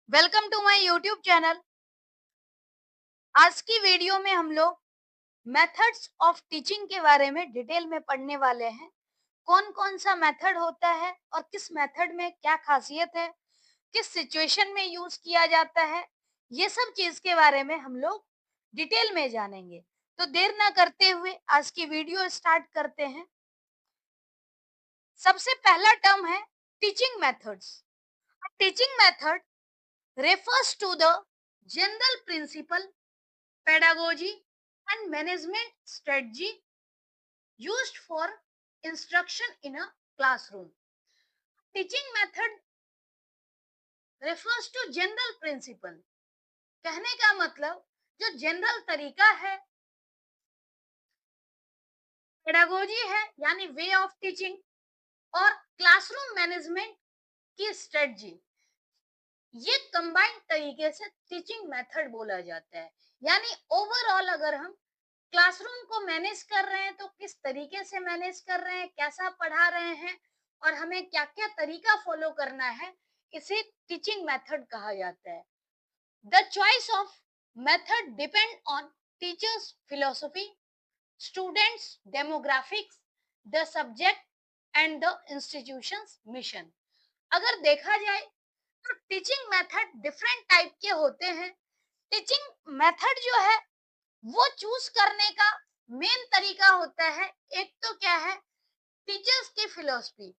Welcome to my YouTube channel. आज की video में हम लोग मेथड्स ऑफ टीचिंग के बारे में डिटेल में पढ़ने वाले हैं। कौन कौन सा मेथड होता है और किस मेथड में क्या खासियत है, किस सिचुएशन में यूज किया जाता है, ये सब चीज के बारे में हम लोग डिटेल में जानेंगे। तो देर ना करते हुए आज की वीडियो स्टार्ट करते हैं। सबसे पहला टर्म है teaching methods. Teaching method refers to the general principle, pedagogy and management strategy used for instruction in a classroom. Teaching method refers to general principle. कहने का मतलब जो जनरल तरीका है, पेडागोजी है यानी वे ऑफ टीचिंग, और क्लासरूम मैनेजमेंट की स्ट्रेटजी, ये कंबाइंड तरीके से टीचिंग मेथड बोला जाता है। यानी ओवरऑल अगर हम क्लासरूम को मैनेज कर रहे हैं तो किस तरीके से मैनेज कर रहे हैं, कैसा पढ़ा रहे हैं और हमें क्या क्या तरीका फॉलो करना है, इसे टीचिंग मेथड कहा जाता है। The choice of method depend on teachers philosophy, students demographics, the subject and the institutions mission. अगर देखा जाए तो टीचिंग मेथड डिफरेंट टाइप के होते हैं। टीचिंग मेथड जो है वो चूज करने का मेन तरीका होता है, एक तो क्या है, टीचर्स की फिलॉसफी,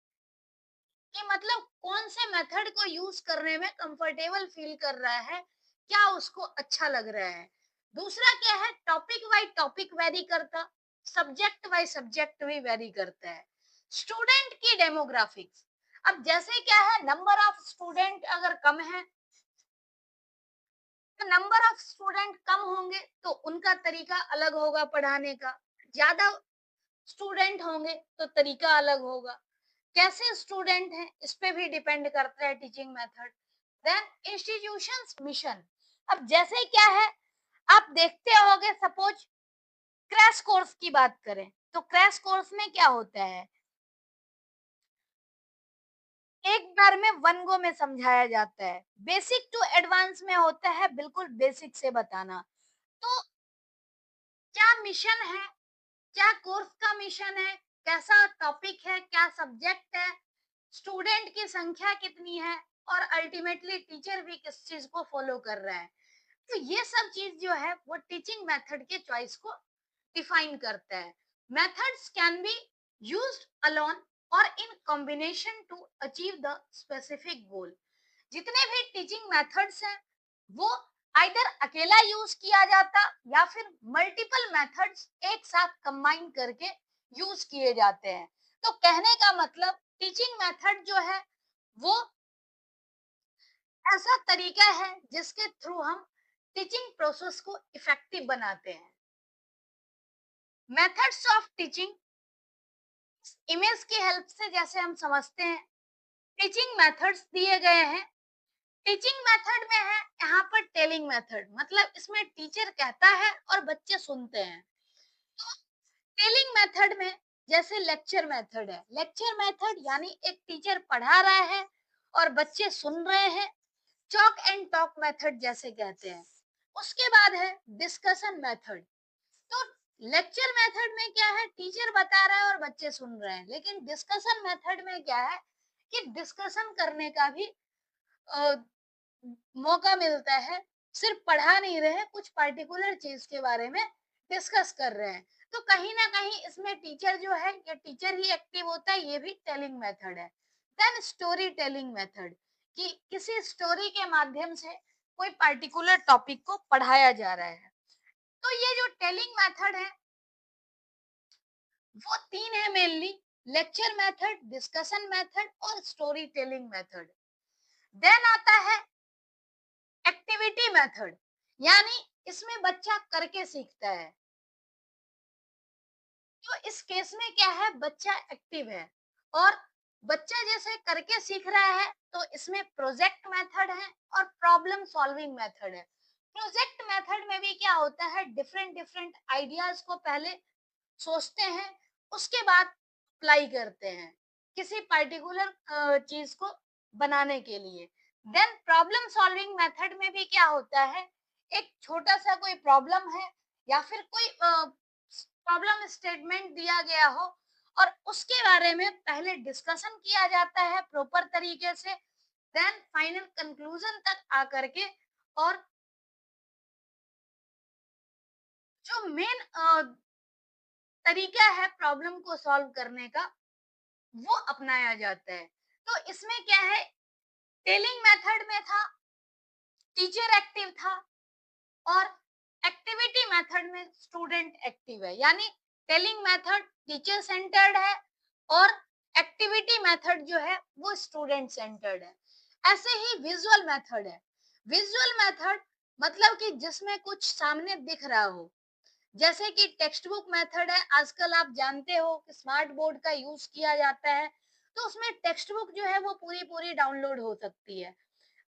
कि मतलब कौन से मेथड को यूज करने में कंफर्टेबल फील कर रहा है, क्या उसको अच्छा लग रहा है। दूसरा क्या है, टॉपिक वाइज टॉपिक वेरी करता, सब्जेक्ट वाइज सब्जेक्ट भी वेरी करता है। स्टूडेंट की डेमोग्राफिक्स, अब जैसे क्या है, नंबर ऑफ स्टूडेंट अगर कम है तो नंबर ऑफ स्टूडेंट कम होंगे तो उनका तरीका अलग होगा पढ़ाने का, ज्यादा स्टूडेंट होंगे तो तरीका अलग होगा। कैसे स्टूडेंट हैं इस पे भी डिपेंड करता है teaching method. Then institutions mission, अब जैसे क्या है, आप देखते होंगे, सपोज क्रैश कोर्स की बात करें तो क्रैश कोर्स में क्या होता है, एक बार में वन गो में समझाया जाता है। बेसिक टू एडवांस में होता है बिल्कुल बेसिक से बताना। तो क्या मिशन है, क्या कोर्स का मिशन है, कैसा टॉपिक है, क्या सब्जेक्ट है, स्टूडेंट की संख्या कितनी है, और अल्टीमेटली टीचर भी किस चीज को फॉलो कर रहा है। तो ये सब चीज जो है वो टीचिंग मेथड के चॉइस को डिफाइन करता है। Methods can be used alone और in combination to achieve the specific goal. जितने भी टीचिंग मेथड्स हैं वो आइदर अकेला यूज किया जाता या फिर मल्टीपल मेथड्स एक साथ कंबाइन करके यूज किए जाते हैं। तो कहने का मतलब टीचिंग मेथड जो है वो ऐसा तरीका है जिसके थ्रू हम टीचिंग प्रोसेस को इफेक्टिव बनाते हैं। मेथड्स ऑफ टीचिंग, इमेज की हेल्प से जैसे हम समझते हैं, टीचिंग मेथड्स दिए गए हैं। टीचिंग मेथड में है यहाँ पर टेलिंग मेथड, मतलब इसमें टीचर कहता है और बच्चे सुनते हैं। तो टेलिंग मेथड में जैसे लेक्चर मेथड है, लेक्चर मेथड यानी एक टीचर पढ़ा रहा है और बच्चे सुन रहे हैं, चॉक एंड टॉक मेथड जैसे कहते हैं। उसके बाद है डिस्कशन मेथड। तो लेक्चर मेथड में क्या है, टीचर बता रहा है और बच्चे सुन रहे हैं, लेकिन डिस्कशन मेथड में क्या है कि डिस्कशन करने का भी अ, मौका मिलता है। सिर्फ पढ़ा नहीं रहे, कुछ पर्टिकुलर चीज के बारे में डिस्कस कर रहे हैं। तो कहीं ना कहीं इसमें टीचर जो है, ये टीचर ही एक्टिव होता है, ये भी टेलिंग मेथड है। देन स्टोरी टेलिंग मेथड, कि किसी स्टोरी के माध्यम से कोई पर्टिकुलर टॉपिक को पढ़ाया जा रहा है। तो ये जो टेलिंग मेथड है वो तीन है mainly, lecture method, discussion method और स्टोरी टेलिंग मेथड। देन आता है एक्टिविटी मेथड, यानी इसमें बच्चा करके सीखता है। तो इस केस में क्या है, बच्चा एक्टिव है और बच्चा जैसे करके सीख रहा है, तो इसमें प्रोजेक्ट मेथड है और प्रॉब्लम सॉल्विंग मेथड है। प्रोजेक्ट मेथड में भी क्या होता है, डिफरेंट डिफरेंट आइडियाज को पहले सोचते हैं, उसके बाद अप्लाई करते हैं किसी पर्टिकुलर चीज को बनाने के लिए। देन प्रॉब्लम सॉल्विंग मेथड में भी क्या होता है, एक छोटा सा कोई प्रॉब्लम है या फिर कोई प्रॉब्लम स्टेटमेंट दिया गया हो और उसके बारे में पहले डिस्कशन किया जाता है प्रॉपर तरीके से, देन फाइनल कंक्लूजन तक आकर के और जो मेन तरीका है प्रॉब्लम को सॉल्व करने का वो अपनाया जाता है। तो इसमें क्या है, टेलिंग मेथड में था टीचर एक्टिव था और एक्टिविटी मेथड में स्टूडेंट एक्टिव है, यानी टेलिंग मेथड टीचर सेंटर्ड है और एक्टिविटी मेथड जो है वो स्टूडेंट सेंटर्ड है। ऐसे ही विजुअल मेथड है। विजुअल मेथड मतलब कि जिसमें कुछ सामने दिख रहा हो, जैसे कि टेक्स्ट बुक मेथड है, आजकल आप जानते हो कि स्मार्ट बोर्ड का यूज किया जाता है, तो उसमें टेक्स्ट बुक जो है वो पूरी पूरी डाउनलोड हो सकती है।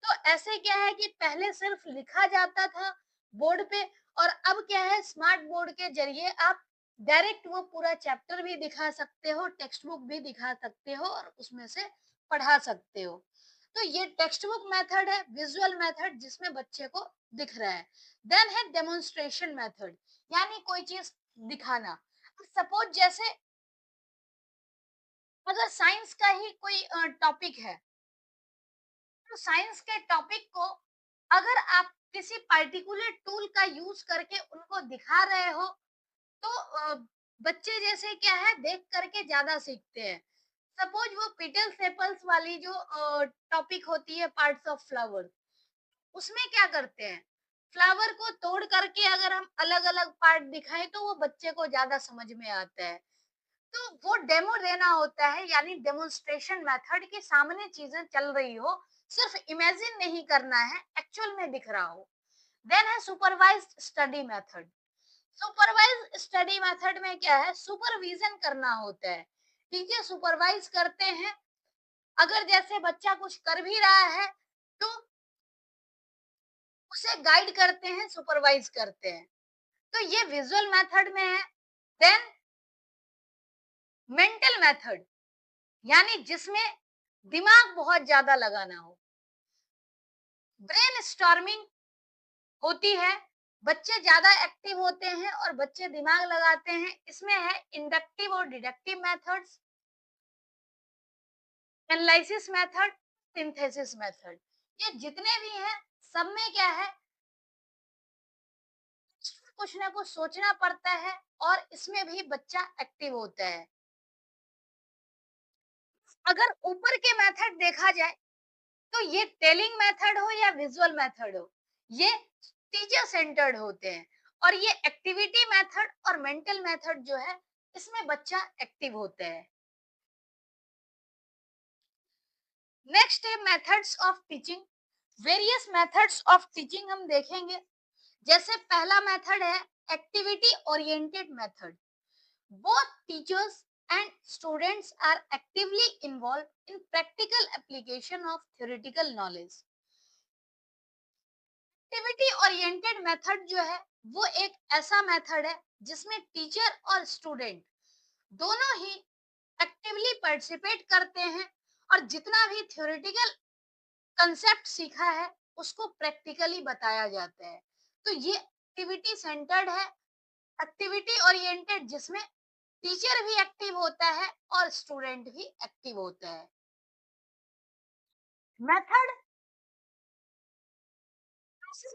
तो ऐसे क्या है कि पहले सिर्फ लिखा जाता था बोर्ड पे और अब क्या है, स्मार्ट बोर्ड के जरिए आप डायरेक्ट वो पूरा चैप्टर भी दिखा सकते हो, टेक्स्ट बुक भी दिखा सकते हो और उसमें से पढ़ा सकते हो। तो ये टेक्स्ट बुक मेथड है, विजुअल मेथड जिसमें बच्चे को दिख रहा है। देन है डेमोन्स्ट्रेशन मेथड, यानी कोई चीज दिखाना। सपोज जैसे अगर साइंस का ही कोई टॉपिक है, तो साइंस के टॉपिक को अगर आप किसी पर्टिकुलर टूल का यूज करके उनको दिखा रहे हो, तो बच्चे जैसे क्या है देख करके ज्यादा सीखते हैं। सपोज वो पिटल सेपल्स वाली जो टॉपिक होती है, पार्ट्स ऑफ फ्लावर, उसमें क्या करते हैं, फ्लावर को तोड़ करके अगर हम अलग अलग पार्ट दिखाएं तो वो बच्चे को ज्यादा समझ में आता है। तो वो डेमो देना होता है, यानी डेमोन्स्ट्रेशन मेथड के सामने चीजें चल रही हो, सिर्फ इमेजिन नहीं करना है, एक्चुअल में दिख रहा हो। देन है supervised study method. Supervise study method में क्या है, सुपरविजन करना होता है। टीचर सुपरवाइज करते हैं, अगर जैसे बच्चा कुछ कर भी रहा है तो उसे गाइड करते हैं, सुपरवाइज करते हैं। तो ये विजुअल मेथड में है। देन मेंटल मेथड, यानी जिसमें दिमाग बहुत ज्यादा लगाना हो, ब्रेन स्टॉर्मिंग होती है, बच्चे ज्यादा एक्टिव होते हैं और बच्चे दिमाग लगाते हैं। इसमें है इंडक्टिव और deductive methods, analysis method, synthesis method. ये जितने भी हैं सब में क्या है, कुछ ना कुछ सोचना पड़ता है और इसमें भी बच्चा एक्टिव होता है। अगर ऊपर के मेथड देखा जाए तो ये टेलिंग मेथड हो या विजुअल मेथड हो, ये टीचर सेंटर्ड होते हैं और ये एक्टिविटी मेथड और मेंटल मेथड जो है इसमें बच्चा एक्टिव होता है। नेक्स्ट है methods of teaching. Various methods of teaching हम देखेंगे। जैसे पहला मेथड है activity oriented method. Both teachers and students are actively involved in practical application of theoretical knowledge. Activity oriented method जो है वो एक ऐसा मेथड है जिसमें टीचर और स्टूडेंट दोनों ही एक्टिवली पार्टिसिपेट करते हैं और जितना भी थ्योरेटिकल कंसेप्ट सीखा है उसको प्रैक्टिकली बताया जाता है। तो ये एक्टिविटी सेंटर्ड है, एक्टिविटी ओरिएंटेड जिसमें टीचर भी एक्टिव होता है और स्टूडेंट भी एक्टिव होता है। मेथड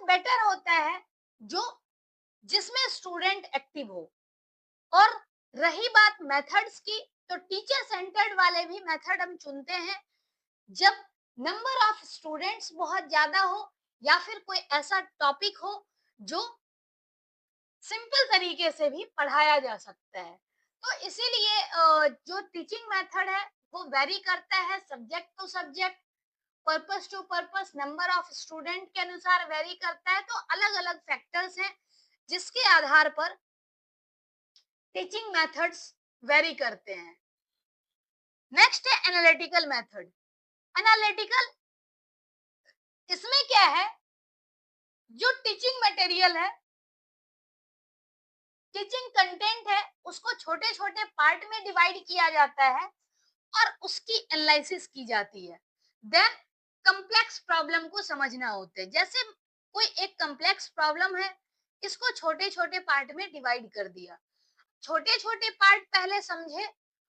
बेटर होता है जो जिसमें स्टूडेंट एक्टिव हो। और रही बात मेथड्स की, तो टीचर सेंटर्ड वाले भी मेथड हम चुनते हैं जब नंबर ऑफ स्टूडेंट्स बहुत ज्यादा हो या फिर कोई ऐसा टॉपिक हो जो सिंपल तरीके से भी पढ़ाया जा सकता है। तो इसीलिए जो टीचिंग मेथड है वो वेरी करता है subject to subject, purpose to purpose, number of student के अनुसार वेरी करता है। तो अलग अलग फैक्टर्स हैं जिसके आधार पर टीचिंग मेथड्स वेरी करते हैं। नेक्स्ट है एनालिटिकल मेथड। एनालिटिकल, इसमें क्या है, जो टीचिंग मटेरियल है, टीचिंग कंटेंट है, उसको छोटे छोटे पार्ट में डिवाइड किया जाता है और उसकी एनालिसिस की जाती है। देन कम्प्लेक्स प्रॉब्लम को समझना होता है। जैसे कोई एक कम्प्लेक्स प्रॉब्लम है, इसको छोटे छोटे पार्ट में डिवाइड कर दिया, छोटे छोटे पार्ट पहले समझे,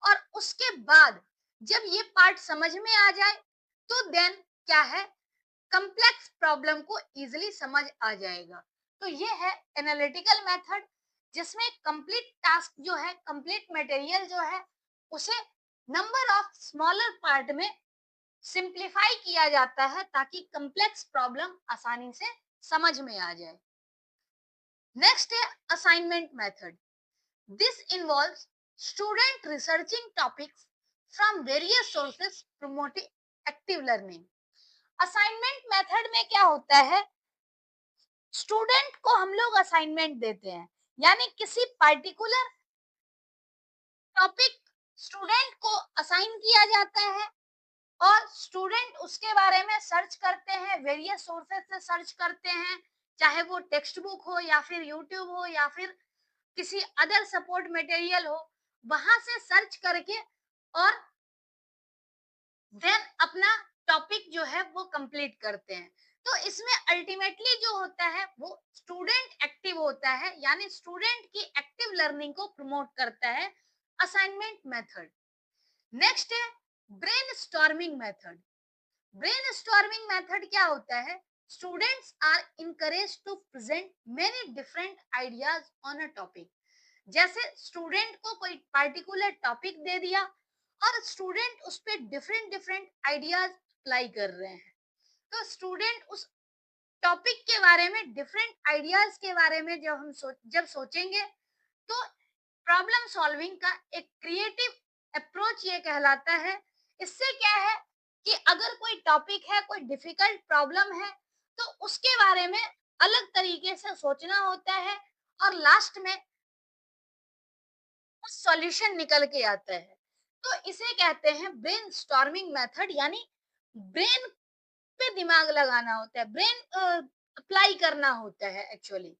और उसके बाद जब ये पार्ट समझ में आ जाए तो देन क्या है, कम्प्लेक्स प्रॉब्लम को इजीली समझ आ जाएगा। तो ये है एनालिटिकल मेथड, जिसमें कंप्लीट टास्क जो है, कंप्लीट मटेरियल जो है, उसे नंबर ऑफ स्मॉलर पार्ट में सिंप्लीफाई किया जाता है ताकि कॉम्प्लेक्स प्रॉब्लम आसानी से समझ में आ जाए। नेक्स्ट है assignment method. This involves student researching topics from various sources promoting active learning. Assignment method में क्या होता है, स्टूडेंट को हम लोग असाइनमेंट देते हैं, यानी किसी पर्टिकुलर टॉपिक स्टूडेंट को असाइन किया जाता है, और स्टूडेंट उसके बारे में सर्च करते हैं, वेरियस सोर्सेस से सर्च करते हैं, चाहे वो टेक्स्ट बुक हो या फिर यूट्यूब हो या फिर किसी अदर सपोर्ट मटेरियल हो, वहां से सर्च करके और देन अपना टॉपिक जो है वो कंप्लीट करते हैं। तो इसमें अल्टीमेटली जो होता है वो स्टूडेंट एक्टिव होता है, यानी स्टूडेंट की एक्टिव लर्निंग को प्रमोट करता है असाइनमेंट मेथड। नेक्स्ट है brainstorming method. Brainstorming method क्या होता है, students are encourage to present many different ideas on a topic. जैसे स्टूडेंट को कोई पार्टिकुलर टॉपिक दे दिया और स्टूडेंट उस पे डिफरेंट डिफरेंट आइडियाज अप्लाई कर रहे हैं, तो स्टूडेंट उस टॉपिक के बारे में, डिफरेंट आइडियाज के बारे में जब सोचेंगे, तो प्रॉब्लम सॉल्विंग का एक क्रिएटिव अप्रोच ये कहलाता है। इससे क्या है कि अगर कोई टॉपिक है, कोई डिफिकल्ट प्रॉब्लम है, तो उसके बारे में अलग तरीके से सोचना होता है, और लास्ट में उस सॉल्यूशन निकल के आता है। तो इसे कहते हैं ब्रेन स्टॉर्मिंग मेथड, यानी ब्रेन पे दिमाग लगाना होता है, ब्रेन अप्लाई करना होता है एक्चुअली।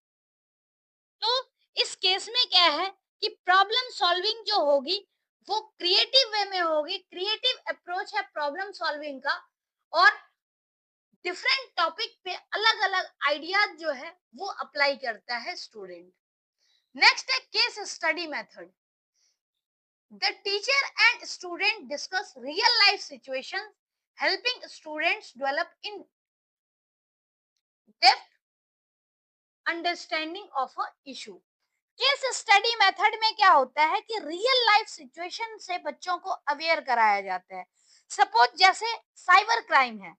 तो इस केस में क्या है कि प्रॉब्लम सॉल्विंग जो होगी वो क्रिएटिव वे में होगी, क्रिएटिव अप्रोच है प्रॉब्लम सॉल्विंग का, और डिफरेंट टॉपिक पे अलग अलग आइडियाज जो है वो अप्लाई करता है स्टूडेंट। नेक्स्ट है case study method. The teacher and student discuss real life situations, helping students develop in depth understanding of a issue. Case study method में क्या होता है कि रियल लाइफ सिचुएशन से बच्चों को अवेयर कराया जाता है। सपोज जैसे साइबर क्राइम है,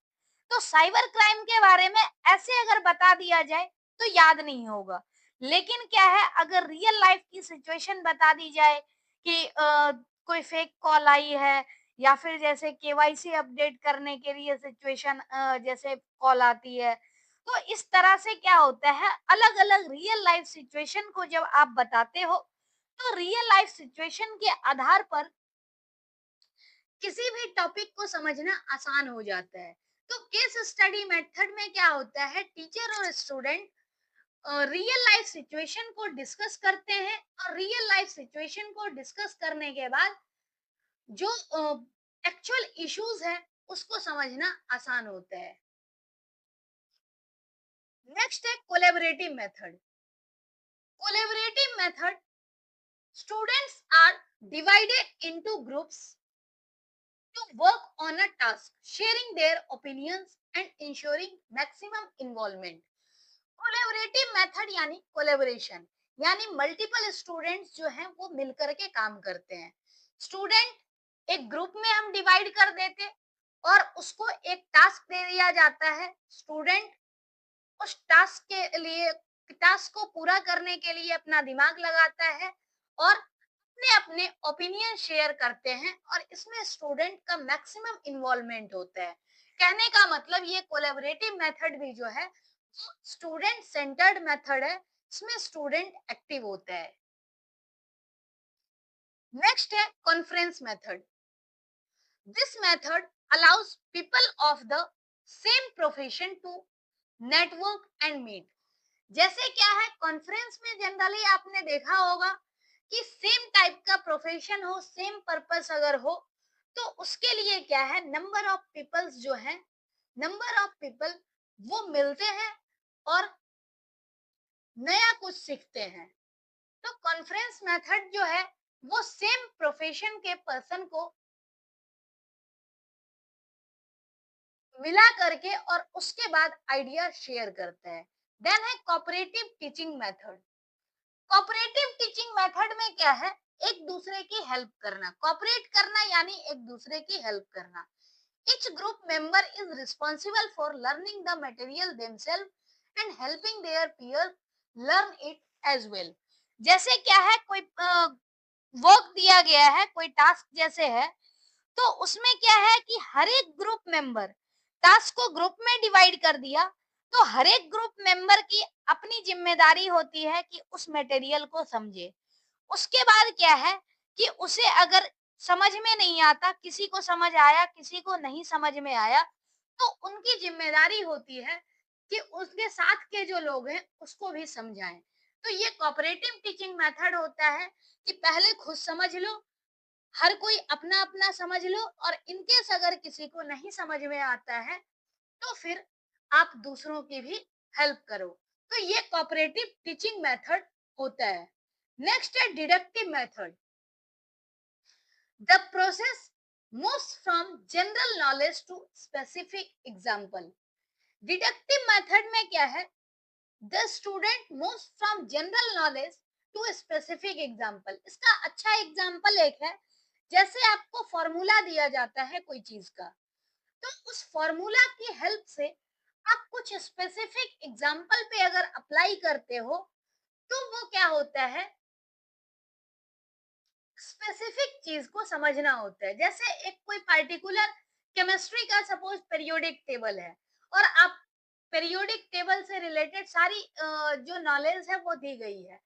तो साइबर क्राइम के बारे में ऐसे अगर बता दिया जाए तो याद नहीं होगा, लेकिन क्या है, अगर रियल लाइफ की सिचुएशन बता दी जाए कि कोई फेक कॉल आई है, या फिर जैसे केवाईसी अपडेट करने के लिए सिचुएशन जैसे कॉल आती है, तो इस तरह से क्या होता है, अलग अलग रियल लाइफ सिचुएशन को जब आप बताते हो, तो रियल लाइफ सिचुएशन के आधार पर किसी भी टॉपिक को समझना आसान हो जाता है। तो केस स्टडी मेथड में क्या होता है, टीचर और स्टूडेंट रियल लाइफ सिचुएशन को डिस्कस करते हैं, और रियल लाइफ सिचुएशन को डिस्कस करने के बाद जो एक्चुअल इश्यूज है उसको समझना आसान होता है। नेक्स्ट है collaborative method. Collaborative method, students are divided into groups to work on a task, sharing their opinions and ensuring maximum involvement. Collaborative method यानी कोलैबोरेशन, यानी मल्टीपल स्टूडेंट्स जो हैं वो मिलकर के काम करते हैं। स्टूडेंट एक ग्रुप में हम डिवाइड कर देते, और उसको एक टास्क दे दिया जाता है। स्टूडेंट उस टास्क के लिए, टास्क को पूरा करने के लिए अपना दिमाग लगाता है, और अपने अपने ओपिनियन शेयर करते हैं, और इसमें स्टूडेंट का मैक्सिमम इन्वॉल्वमेंट होता है। कहने का मतलब ये कोलैबोरेटिव मेथड भी जो है स्टूडेंट सेंटर्ड मेथड है, इसमें स्टूडेंट एक्टिव होता है। नेक्स्ट है conference method. This method allows people of the same profession to network and meet. जैसे क्या है, कॉन्फ्रेंस में जनरली आपने देखा होगा कि सेम टाइप का प्रोफेशन हो, सेम पर्पस अगर हो, तो उसके लिए क्या है, नंबर ऑफ पीपल्स जो है नंबर ऑफ पीपल वो मिलते हैं और नया कुछ सीखते हैं। तो कॉन्फ्रेंस मेथड जो है वो सेम प्रोफेशन के पर्सन को मिला करके और उसके बाद आइडिया शेयर करता है। देन है cooperative teaching method. Cooperative teaching method में क्या है, एक दूसरे की हेल्प करना, कोऑपरेट करना यानी एक दूसरे की हेल्प करना। Each group member is responsible for learning the material themselves and helping their peers learn it as well। जैसे क्या है, कोई वर्क दिया गया है, कोई टास्क जैसे है, तो उसमें क्या है कि हर एक ग्रुप मेंबर टास्क को ग्रुप में डिवाइड कर दिया, तो हर एक ग्रुप मेंबर की अपनी जिम्मेदारी होती है कि उस मटेरियल को समझे। उसके बाद क्या है कि उसे अगर समझ में नहीं आता, किसी को समझ आया, किसी को नहीं समझ में आया, तो उनकी जिम्मेदारी होती है कि उसके साथ के जो लोग हैं उसको भी समझाएं। तो ये कोऑपरेटिव टीचिंग मेथड होता है कि पहले खुद समझ लो, हर कोई अपना अपना समझ लो, और इनकेस अगर किसी को नहीं समझ में आता है तो फिर आप दूसरों की भी हेल्प करो। तो ये कोऑपरेटिव टीचिंग मेथड होता है। नेक्स्ट है deductive method. The process moves from general knowledge to specific example। Deductive method में क्या है, the student moves from general knowledge to a specific example। इसका अच्छा एग्जाम्पल एक है, जैसे आपको फॉर्मूला दिया जाता है कोई चीज का, तो उस फॉर्मूला की हेल्प से आप कुछ स्पेसिफिक एग्जाम्पल पे अगर अप्लाई करते हो तो वो क्या होता है, स्पेसिफिक चीज को समझना होता है। जैसे एक कोई पार्टिकुलर केमिस्ट्री का सपोज पीरियोडिक टेबल है, और आप पीरियोडिक टेबल से रिलेटेड सारी जो नॉलेज है वो दी गई है,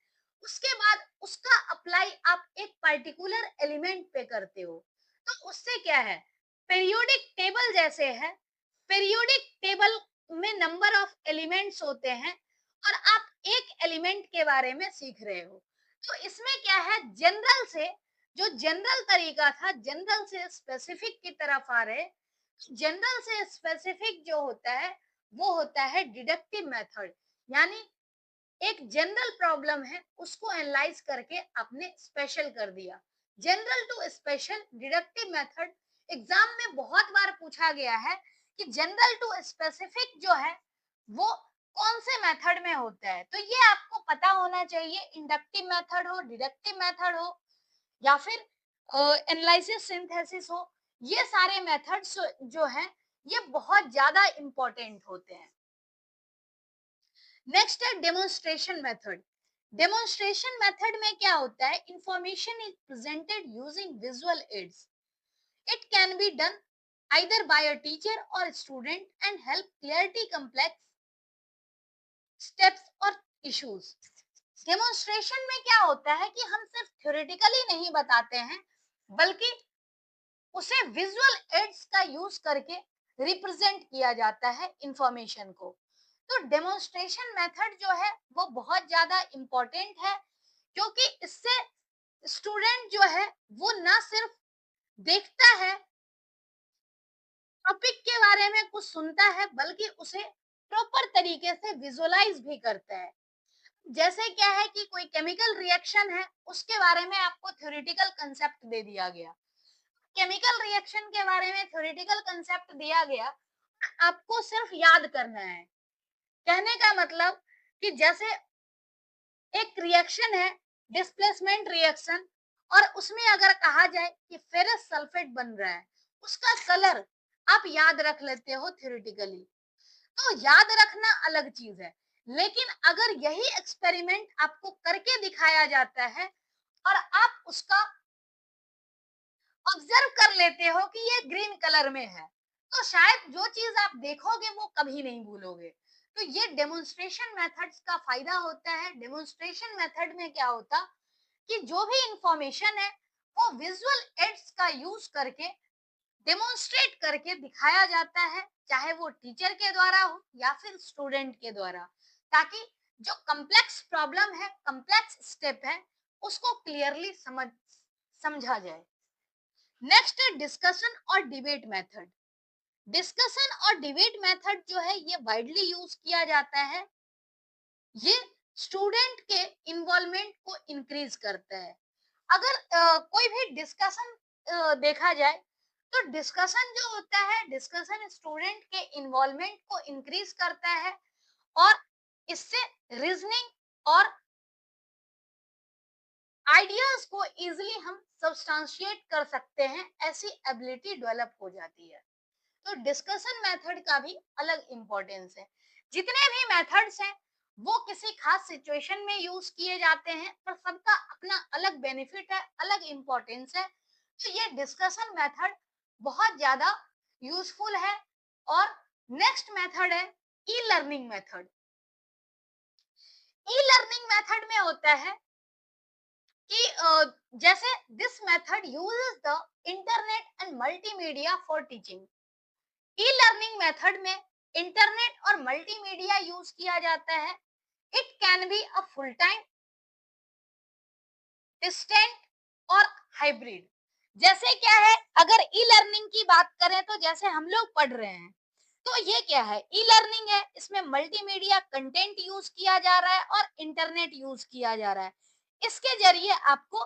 उसके बाद उसका अप्लाई आप एक पर्टिकुलर एलिमेंट पे करते हो, तो उससे क्या है, पीरियोडिक टेबल जैसे है, पीरियोडिक टेबल में नंबर ऑफ एलिमेंट्स होते हैं और आप एक एलिमेंट के बारे में सीख रहे हो। तो इसमें क्या है, जनरल से जो जनरल तरीका था, जनरल से स्पेसिफिक की तरफ आ रहे। जनरल से स्पेसिफिक जो होता है वो होता है डिडक्टिव मेथड। यानी एक जनरल प्रॉब्लम है उसको एनालाइज करके आपने स्पेशल कर दिया। General to special deductive method exam में बहुत बार पूछा गया है कि जनरल टू स्पेसिफिक जो है वो कौन से मेथड में होता है। तो ये आपको पता होना चाहिए, इंडक्टिव मेथड हो, डिडक्टिव मेथड हो, या फिर एनालिसिस सिंथेसिस हो, ये सारे मेथड्स जो हैं ये बहुत ज्यादा इंपॉर्टेंट होते हैं। नेक्स्ट है डेमोन्स्ट्रेशन मेथड। डेमोन्स्ट्रेशन मेथड में क्या होता है, information is presented using visual aids. It can be done either by a teacher or student and help clarity complex steps or issues। Demonstration में क्या होता है कि हम सिर्फ थ्योरेटिकली नहीं बताते हैं, बल्कि उसे विजुअल एड्स का यूज करके रिप्रेजेंट किया जाता है इंफॉर्मेशन को। तो डेमोन्स्ट्रेशन मेथड जो है वो बहुत ज्यादा इम्पोर्टेंट है, क्योंकि इससे स्टूडेंट जो है वो ना सिर्फ देखता है, टॉपिक के बारे में कुछ सुनता है, बल्कि उसे प्रॉपर तरीके से विजुअलाइज भी करता है। जैसे क्या है कि कोई केमिकल रिएक्शन है, उसके बारे में आपको थ्योरेटिकल कंसेप्ट दे दिया गया, केमिकल रिएक्शन के बारे में थ्योरेटिकल कंसेप्ट दिया गया, आपको सिर्फ याद करना है। कहने का मतलब कि जैसे एक रिएक्शन है डिस्प्लेसमेंट रिएक्शन, और उसमें अगर कहा जाए कि फेरस सल्फेट बन रहा है, उसका कलर आप याद रख लेते हो थ्योरेटिकली, तो याद रखना अलग चीज है। लेकिन अगर यही एक्सपेरिमेंट आपको करके दिखाया जाता है और आप उसका ऑब्जर्व कर लेते हो कि ये ग्रीन कलर में है, तो शायद जो चीज आप देखोगे वो कभी नहीं भूलोगे। तो ये डेमोन्स्ट्रेशन मेथड्स का फायदा होता है। डेमोन्स्ट्रेशन मेथड में क्या होता कि जो भी इंफॉर्मेशन है वो विजुअल एड्स का यूज करके डेमोन्स्ट्रेट करके दिखाया जाता है, चाहे वो टीचर के द्वारा हो या फिर स्टूडेंट के द्वारा, ताकि जो कॉम्प्लेक्स प्रॉब्लम है, कॉम्प्लेक्स स्टेप है, उसको क्लियरली समझा जाए। नेक्स्ट है डिस्कशन और डिबेट मेथड। डिस्कशन और डिबेट मेथड जो है ये वाइडली यूज किया जाता है। ये स्टूडेंट के इन्वॉल्वमेंट को इंक्रीज करता है। अगर कोई भी डिस्कशन देखा जाए तो डिस्कशन जो होता है, डिस्कशन स्टूडेंट के इन्वॉल्वमेंट को इंक्रीज करता है और इससे रीजनिंग और आइडियाज को इजीली हम सब्सटेंशिएट कर सकते हैं, ऐसी एबिलिटी डेवलप हो जाती है। तो डिस्कशन मेथड का भी अलग इम्पोर्टेंस है। जितने भी मेथड्स हैं वो किसी खास सिचुएशन में यूज किए जाते हैं, पर सबका अपना अलग बेनिफिट है, अलग इम्पोर्टेंस है। तो ये डिस्कशन मेथड बहुत ज्यादा यूजफुल है। और नेक्स्ट मेथड है e learning method. E learning method में होता है कि जैसे this method uses the internet and multimedia for teaching. E learning method में इंटरनेट और मल्टीमीडिया यूज किया जाता है। It can be a full time, distant और हाइब्रिड। जैसे क्या है, अगर ई लर्निंग की बात करें तो जैसे हम लोग पढ़ रहे हैं तो ये क्या है, ई लर्निंग है, इसमें मल्टीमीडिया कंटेंट यूज किया जा रहा है और इंटरनेट यूज किया जा रहा है। इसके जरिए आपको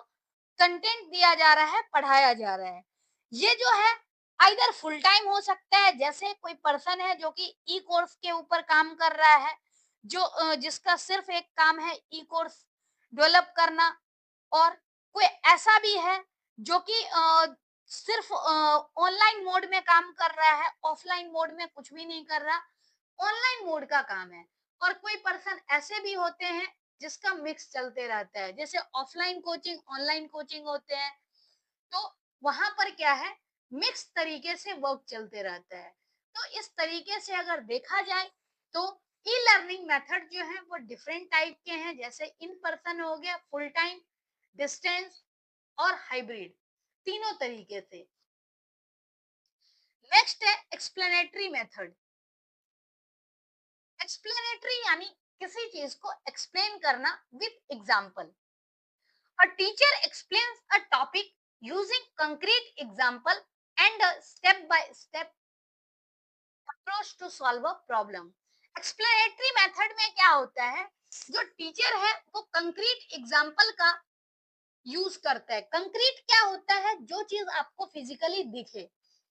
कंटेंट दिया जा रहा है, पढ़ाया जा रहा है। ये जो है आइदर फुल टाइम हो सकता है, जैसे कोई पर्सन है जो कि ई कोर्स के ऊपर काम कर रहा है, जो जिसका सिर्फ एक काम है ई कोर्स डेवलप करना। और कोई ऐसा भी है जो कि सिर्फ ऑनलाइन मोड में काम कर रहा है, ऑफलाइन मोड में कुछ भी नहीं कर रहा, ऑनलाइन मोड का काम है। और कोई पर्सन ऐसे भी होते हैं जिसका मिक्स चलते रहता है, जैसे ऑफलाइन कोचिंग ऑनलाइन कोचिंग होते हैं। तो वहां पर क्या है, मिक्स तरीके से वर्क चलते रहता है। तो इस तरीके से अगर देखा जाए तो ई लर्निंग मेथड जो है वो डिफरेंट टाइप के हैं, जैसे इन पर्सन हो गया, फुल टाइम, डिस्टेंस और हाइब्रिड, तीनों तरीके से। नेक्स्ट है एक्सप्लेनेटरी मेथड। एक्सप्लेनेटरी यानी किसी चीज को एक्सप्लेन करना with example. A teacher explains a topic using concrete example and a step-by-step approach to solve a problem. Explanatory method में क्या होता है, जो टीचर है वो कंक्रीट एग्जाम्पल का यूज करता है। कंक्रीट क्या होता है, जो चीज आपको फिजिकली दिखे।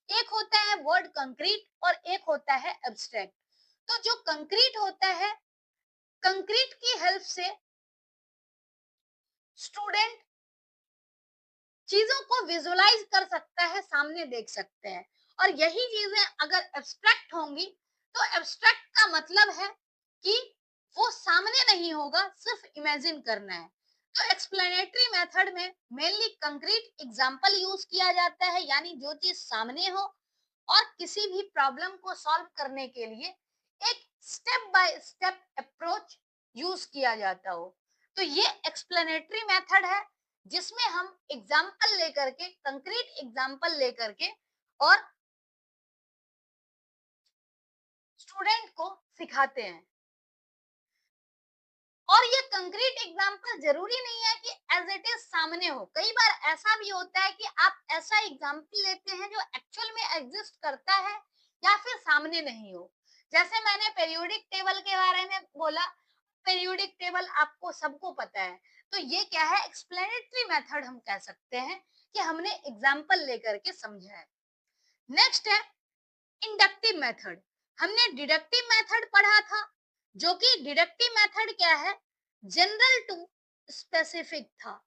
एक होता है वर्ड कंक्रीट और एक होता है एब्स्ट्रैक्ट। तो जो कंक्रीट होता है, कंक्रीट की हेल्प से स्टूडेंट चीजों को विजुअलाइज कर सकता है, सामने देख सकते हैं। और यही चीजें अगर एब्स्ट्रैक्ट होंगी तो एब्स्ट्रैक्ट का मतलब है कि वो सामने नहीं होगा, सिर्फ इमेजिन करना है। तो एक्सप्लेनेटरी मेथड में मेनली कंक्रीट एग्जांपल यूज किया जाता है, यानी जो चीज सामने हो और किसी भी प्रॉब्लम को सॉल्व करने के लिए एक step by step approach use किया जाता हो। तो ये एक्सप्लेनेटरी मेथड है, जिसमें हम एग्जाम्पल लेकर के, कंक्रीट एग्जाम्पल लेकर के और स्टूडेंट को सिखाते हैं। और ये कंक्रीट एग्जाम्पल जरूरी नहीं है कि एज इट इज सामने हो। कई बार ऐसा भी होता है कि आप ऐसा एग्जाम्पल लेते हैं जो एक्चुअल में एग्जिस्ट करता है या फिर सामने नहीं हो। जैसे मैंने पीरियोडिक टेबल के बारे में बोला, पीरियोडिक टेबल आपको सबको पता है। तो ये क्या है, एक्सप्लेनेटरी मेथड हम कह सकते हैं कि हमने एग्जाम्पल लेकर के समझा है। नेक्स्ट है इंडक्टिव मेथड। हमने डिडक्टिव मेथड पढ़ा था, जो कि डिडक्टिव मेथड क्या है, जनरल टू स्पेसिफिक था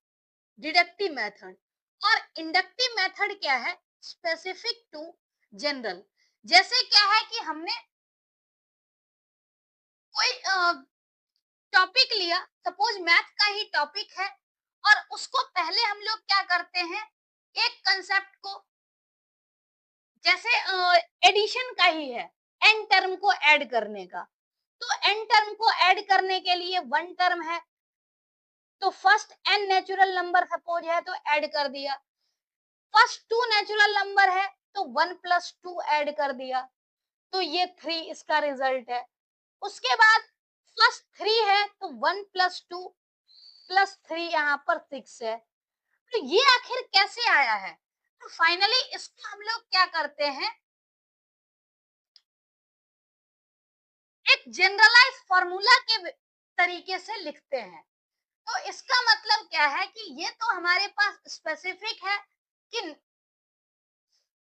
डिडक्टिव मेथड। और इंडक्टिव मेथड क्या है, स्पेसिफिक टू जनरल। जैसे क्या है कि हमने कोई टॉपिक लिया, सपोज मैथ का ही टॉपिक है, और उसको पहले हम लोग क्या करते हैं, एक कंसेप्ट को, जैसे एडिशन का ही है, एन टर्म को ऐड करने का। तो एन टर्म को ऐड करने के लिए वन टर्म है, तो first n natural number suppose है तो ऐड कर दिया। फर्स्ट टू नेचुरल नंबर है तो वन प्लस टू ऐड कर दिया, तो ये थ्री इसका रिजल्ट है। उसके बाद फर्स्ट थ्री है तो one plus two plus three यहाँ पर सिक्स है। तो ये आखिर कैसे आया है, तो फाइनली इसको हम लोग क्या करते हैं, एक जनरलाइज फॉर्मूला के तरीके से लिखते हैं। तो इसका मतलब क्या है कि ये तो हमारे पास स्पेसिफिक है कि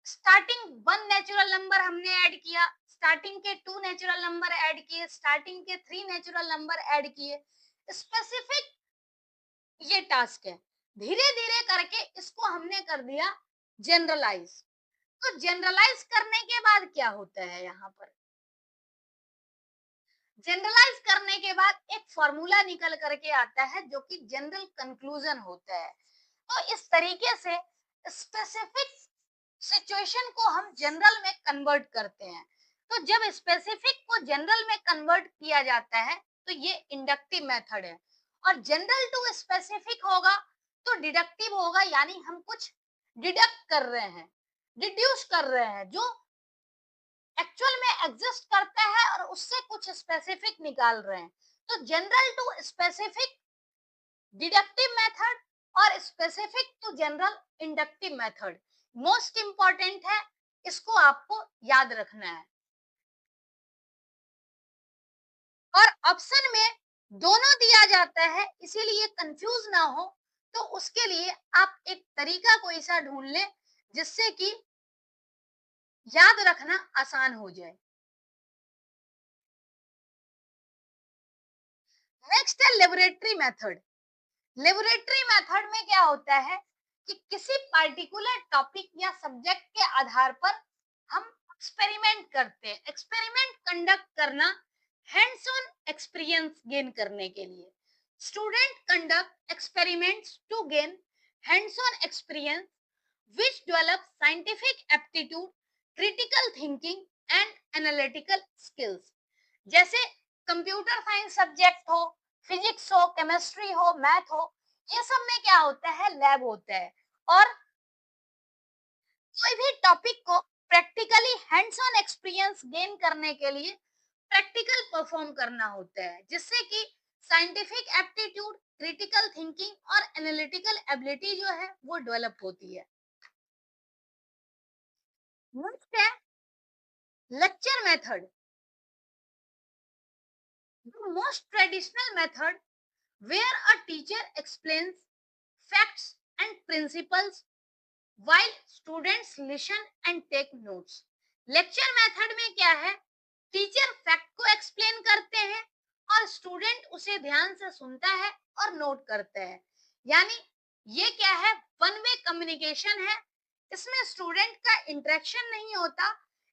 स्टार्टिंग 1 नेचुरल नंबर हमने ऐड किया, स्टार्टिंग के 2 नेचुरल नंबर ऐड किए, स्टार्टिंग के 3 नेचुरल नंबर ऐड किए। स्पेसिफिक ये टास्क है। धीरे धीरे करके इसको हमने कर दिया जनरलाइज। तो जनरलाइज करने के बाद क्या होता है, यहाँ पर जनरलाइज करने के बाद एक फॉर्मूला निकल करके आता है जो कि जनरल कंक्लूजन होता है। तो इस तरीके से स्पेसिफिक सिचुएशन को हम जनरल में कन्वर्ट करते हैं। तो जब स्पेसिफिक को जनरल में कन्वर्ट किया जाता है तो ये इंडक्टिव मेथड है। और जनरल टू स्पेसिफिक होगा तो डिडक्टिव होगा, यानी हम कुछ डिडक्ट कर रहे हैं, डिड्यूस कर रहे हैं जो एक्चुअल में एग्जिस्ट करता है और उससे कुछ स्पेसिफिक निकाल रहे हैं। तो general to specific deductive method और specific to general inductive method most important है, इसको आपको याद रखना है। और ऑप्शन में दोनों दिया जाता है, इसीलिए कंफ्यूज ना हो। तो उसके लिए आप एक तरीका कोई सा ढूंढ लें जिससे कि याद रखना आसान हो जाए। नेक्स्ट है लेबोरेटरी मेथड। लेबोरेटरी मेथड में क्या होता है कि किसी पार्टिकुलर टॉपिक या सब्जेक्ट के आधार पर हम एक्सपेरिमेंट करते हैं। एक्सपेरिमेंट कंडक्ट करना हैंड्स ऑन एक्सपीरियंस गेन करने के लिए। Student conduct experiments to gain hands on experience which develop scientific aptitude, critical thinking and analytical skills। जैसे कंप्यूटर साइंस सब्जेक्ट हो, फिजिक्स हो, केमिस्ट्री हो, मैथ हो, ये सब में क्या होता है, लैब होता है। और कोई भी टॉपिक को practically hands on experience gain करने के लिए प्रैक्टिकल परफॉर्म करना होता है, जिससे कि साइंटिफिक एप्टीट्यूड, क्रिटिकल थिंकिंग और एनालिटिकल एबिलिटी जो है वो डेवलप होती है। नेक्स्ट है lecture method. The most traditional method where a teacher explains facts and principles while students listen and take notes। Lecture method में क्या है, टीचर फैक्ट को एक्सप्लेन करते हैं और स्टूडेंट उसे ध्यान से सुनता है और नोट करता है। यानी ये क्या है, वन वे कम्युनिकेशन है। इसमें स्टूडेंट का इंटरेक्शन नहीं होता,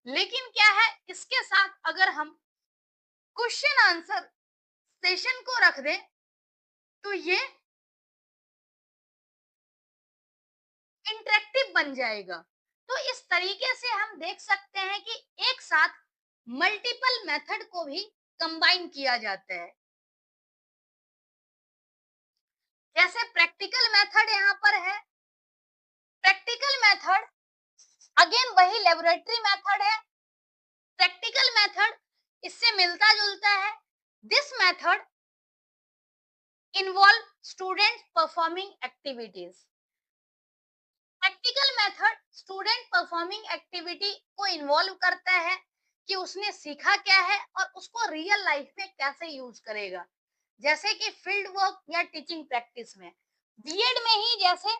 लेकिन क्या है, इसके साथ अगर हम क्वेश्चन आंसर सेशन को रख दें तो ये इंटरेक्टिव बन जाएगा। तो इस तरीके से हम देख सकते हैं कि एक साथ मल्टीपल मेथड को भी कंबाइन किया जाता है। जैसे प्रैक्टिकल मेथड यहाँ पर है। प्रैक्टिकल मेथड अगेन वही लेबोरेटरी मेथड है। प्रैक्टिकल मेथड इससे मिलता जुलता है। This method involve student performing activities. Practical method student performing activity को इन्वॉल्व करता है कि उसने सीखा क्या है और उसको रियल लाइफ में कैसे यूज करेगा। जैसे कि फील्ड वर्क या टीचिंग प्रैक्टिस में, बीएड में ही जैसे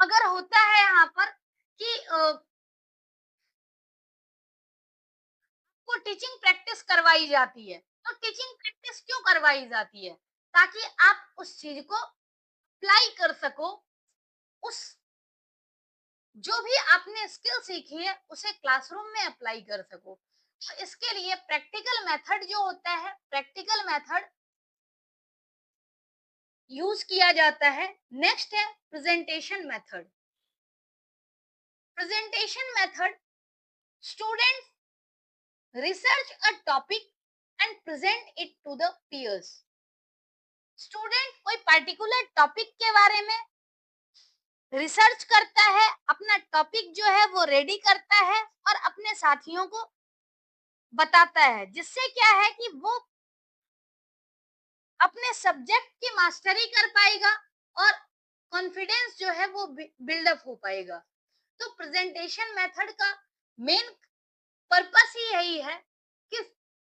अगर होता है यहाँ पर कि को टीचिंग प्रैक्टिस करवाई जाती है। तो टीचिंग प्रैक्टिस क्यों करवाई जाती है, ताकि आप उस चीज को अप्लाई कर सको, उस जो भी आपने स्किल सीखी है उसे क्लासरूम में अप्लाई कर सको। तो इसके लिए प्रैक्टिकल मेथड जो होता है, प्रैक्टिकल मेथड यूज किया जाता है। नेक्स्ट है presentation method. Presentation method students research a topic and present it to the peers. Student कोई पर्टिकुलर टॉपिक के बारे में रिसर्च करता है, अपना टॉपिक जो है वो रेडी करता है और अपने साथियों को बताता है, जिससे क्या है कि वो अपने सब्जेक्ट की मास्टरी कर पाएगा और कॉन्फिडेंस जो है वो बिल्डअप हो पाएगा। तो प्रेजेंटेशन मेथड का मेन पर्पस ही यही है कि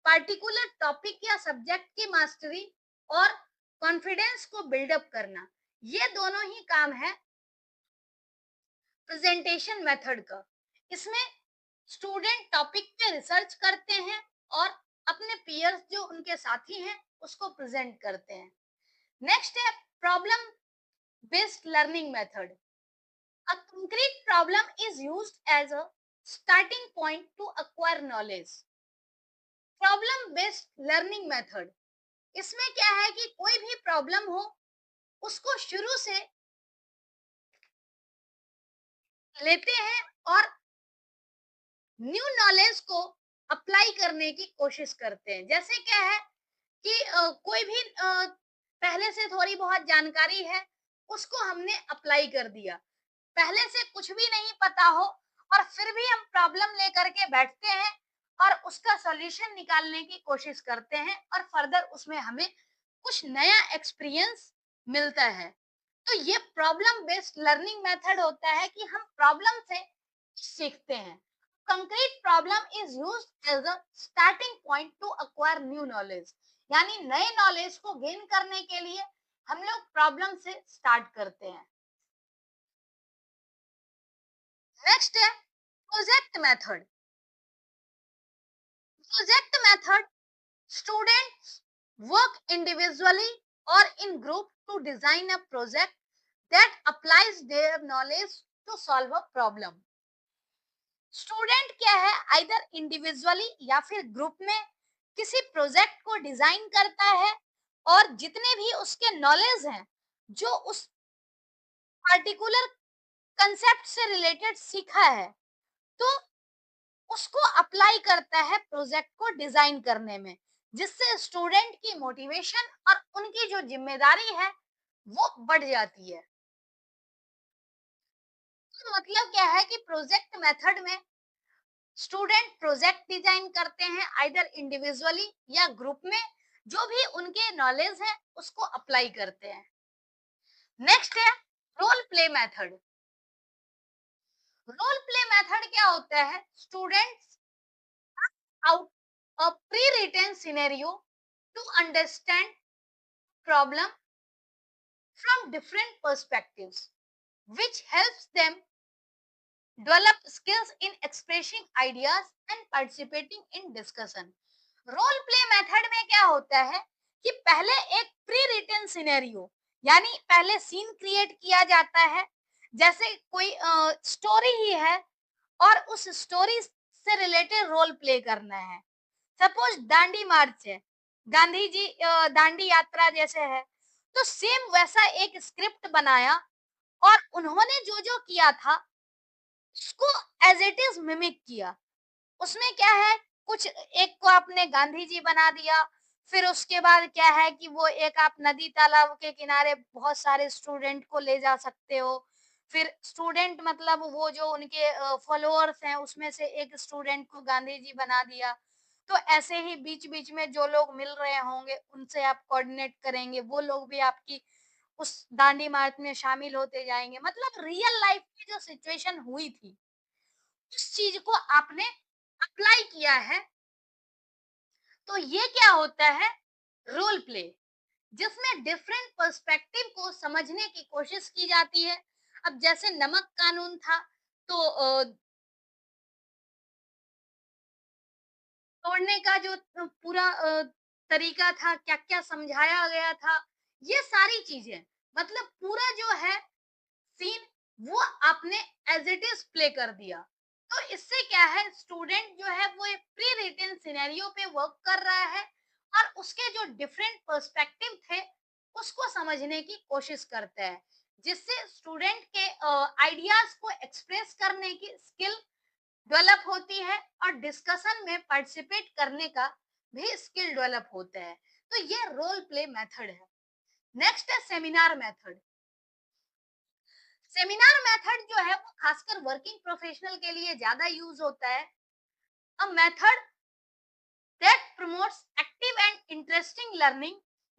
पार्टिकुलर टॉपिक या सब्जेक्ट की मास्टरी और कॉन्फिडेंस को बिल्डअप करना, ये दोनों ही काम है प्रेजेंटेशन मेथड का। इसमें स्टूडेंट टॉपिक पे रिसर्च करते हैं और अपने पीयर्स जो उनके साथी हैं उसको प्रेजेंट करते हैं। नेक्स्ट है problem based learning method. A concrete problem is used as a starting point to acquire knowledge. Problem based learning method, इसमें क्या है कि कोई भी प्रॉब्लम हो उसको शुरू से लेते हैं और न्यू नॉलेज को अप्लाई करने की कोशिश करते हैं। जैसे क्या है कि कोई भी पहले से थोड़ी बहुत जानकारी है, उसको हमने अप्लाई कर दिया। पहले से कुछ भी नहीं पता हो और फिर भी हम प्रॉब्लम लेकर के बैठते हैं और उसका सॉल्यूशन निकालने की कोशिश करते हैं और फर्दर उसमें हमें कुछ नया एक्सपीरियंस मिलता है। तो ये प्रॉब्लम बेस्ड लर्निंग मेथड होता है कि हम प्रॉब्लम से सीखते हैं। Concrete problem is used as a starting point to acquire new knowledge, यानी नए नॉलेज को गेन करने के लिए हम लोग प्रॉब्लम से स्टार्ट करते हैं। नेक्स्ट है project method. Project method, students work individually or in group to design a project that applies their knowledge to solve a problem. Student क्या है, आइदर इंडिविजुअली या फिर ग्रुप में किसी प्रोजेक्ट को डिजाइन करता है और जितने भी उसके नॉलेज हैं जो उस पर्टिकुलर कंसेप्ट से रिलेटेड सीखा है, तो उसको अप्लाई करता है प्रोजेक्ट को डिजाइन करने में, जिससे स्टूडेंट की मोटिवेशन और उनकी जो जिम्मेदारी है वो बढ़ जाती है। तो मतलब क्या है कि प्रोजेक्ट मेथड में स्टूडेंट प्रोजेक्ट डिजाइन करते हैं आइदर इंडिविजुअली या ग्रुप में, जो भी उनके नॉलेज है उसको अप्लाई करते हैं। नेक्स्ट है role play method. Role play method क्या होता है, students out a pre-written scenario to understand problem from different perspectives, which helps them develop skills in expressing ideas and participating in discussion. Role play method में क्या होता है कि पहले एक प्री रिटन सिनेरियो, यानी पहले सीन क्रिएट किया जाता है, जैसे कोई स्टोरी ही है और उस स्टोरी से रिलेटेड रोल प्ले करना है। सपोज दांडी मार्च है, गांधी जी दांडी यात्रा जैसे है, तो सेम वैसा एक स्क्रिप्ट बनाया और उन्होंने जो जो किया था उसको एज इट इज मिमिक किया। उसमें क्या है, कुछ एक को आपने गांधी जी बना दिया, फिर उसके बाद क्या है कि वो एक आप नदी तालाब के किनारे बहुत सारे स्टूडेंट को ले जा सकते हो। फिर स्टूडेंट मतलब वो जो उनके फॉलोअर्स हैं उसमें से एक स्टूडेंट को गांधी जी बना दिया। तो ऐसे ही बीच बीच में जो लोग मिल रहे होंगे उनसे आप कोऑर्डिनेट करेंगे, वो लोग भी आपकी उस दांडी मार्च में शामिल होते जाएंगे। मतलब रियल लाइफ में जो सिचुएशन हुई थी उस चीज को आपने अप्लाई किया है, तो ये क्या होता है, रोल प्ले, जिसमें डिफरेंट पर्सपेक्टिव को समझने की कोशिश की जाती है। अब जैसे नमक कानून था, तो तोड़ने का जो पूरा तरीका था, क्या क्या समझाया गया था, ये सारी चीजें, मतलब पूरा जो है सीन वो आपने एज इट इज प्ले कर दिया। तो इससे क्या है, स्टूडेंट जो है वो एक प्री रिटन सिनेरियो पे वर्क कर रहा है और उसके जो डिफरेंट पर्सपेक्टिव थे उसको समझने की कोशिश करता है, जिससे स्टूडेंट के आइडियाज को एक्सप्रेस करने की स्किल डेवलप होती है और डिस्कशन में पार्टिसिपेट करने का भी स्किल डेवलप होता है। तो ये रोल प्ले मेथड है। नेक्स्ट है सेमिनार मेथड। सेमिनार मेथड जो है वो खासकर वर्किंग प्रोफेशनल के लिए ज्यादा यूज होता है। A method that promotes active and interesting learning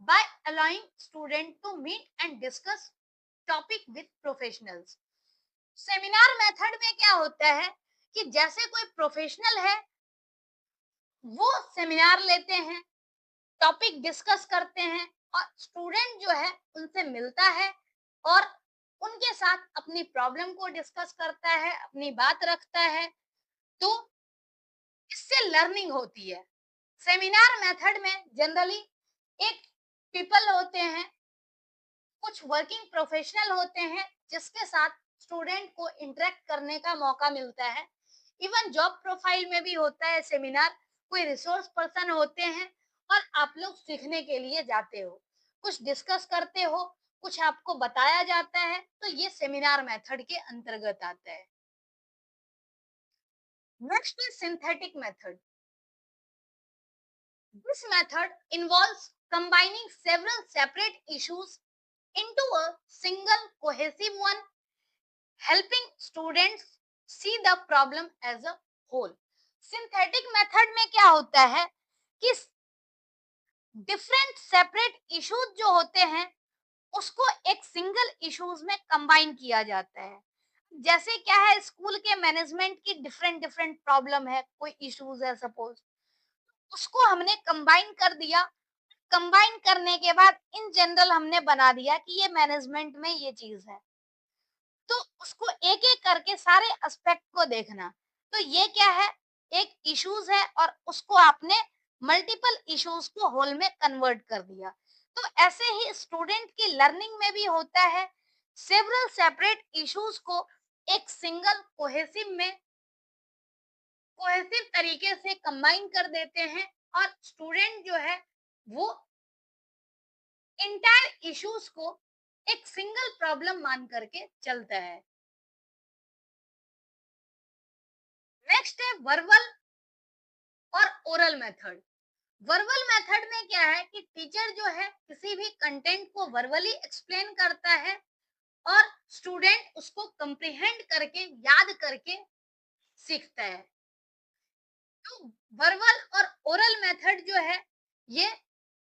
by allowing student to meet and discuss topic with professionals. Seminar method में क्या होता है कि जैसे कोई प्रोफेशनल है वो सेमिनार लेते हैं, टॉपिक डिस्कस करते हैं और स्टूडेंट जो है उनसे मिलता है और उनके साथ अपनी प्रॉब्लम को डिस्कस करता है, अपनी बात रखता है, तो इससे लर्निंग होती है। सेमिनार मेथड में जनरली एक पीपल होते हैं, कुछ वर्किंग प्रोफेशनल होते हैं जिसके साथ स्टूडेंट को इंटरेक्ट करने का मौका मिलता है। इवन जॉब प्रोफाइल में भी होता है सेमिनार, कोई रिसोर्स पर्सन होते हैं और आप लोग सीखने के लिए जाते हो, कुछ डिस्कस करते हो, कुछ आपको बताया जाता है, तो ये सेमिनार मेथड के अंतर्गत आता है। Next is synthetic method. This method involves combining several separate issues into a single cohesive one, helping students see the problem as a whole. Synthetic method में क्या होता है कि डिफरेंट सेपरेट इश्यूज जो होते हैं उसको एक सिंगल इश्यूज में कंबाइन किया जाता है। जैसे क्या है, स्कूल के मैनेजमेंट की डिफरेंट डिफरेंट प्रॉब्लम है, कोई इश्यूज है सपोज, उसको हमने कंबाइन कर दिया। कंबाइन करने के बाद इन जनरल हमने बना दिया कि ये मैनेजमेंट में ये चीज है, तो उसको एक एक करके सारे एस्पेक्ट को देखना। तो ये क्या है, एक इश्यूज है और उसको आपने मल्टीपल इश्यूज को होल में कन्वर्ट कर दिया। तो ऐसे ही स्टूडेंट की लर्निंग में भी होता है, सेवरल सेपरेट इश्यूज को एक सिंगल कोहेसिव तरीके से कंबाइन कर देते हैं और स्टूडेंट जो है वो इंटायर इश्यूज को एक सिंगल प्रॉब्लम मान करके चलता है। नेक्स्ट है वर्बल और ओरल मेथड। वर्बल मेथड में क्या है कि टीचर जो है किसी भी कंटेंट को वर्बली एक्सप्लेन करता है और स्टूडेंट उसको कंप्रीहेंड करके याद करके सीखता है। तो वर्बल और ओरल मेथड जो है ये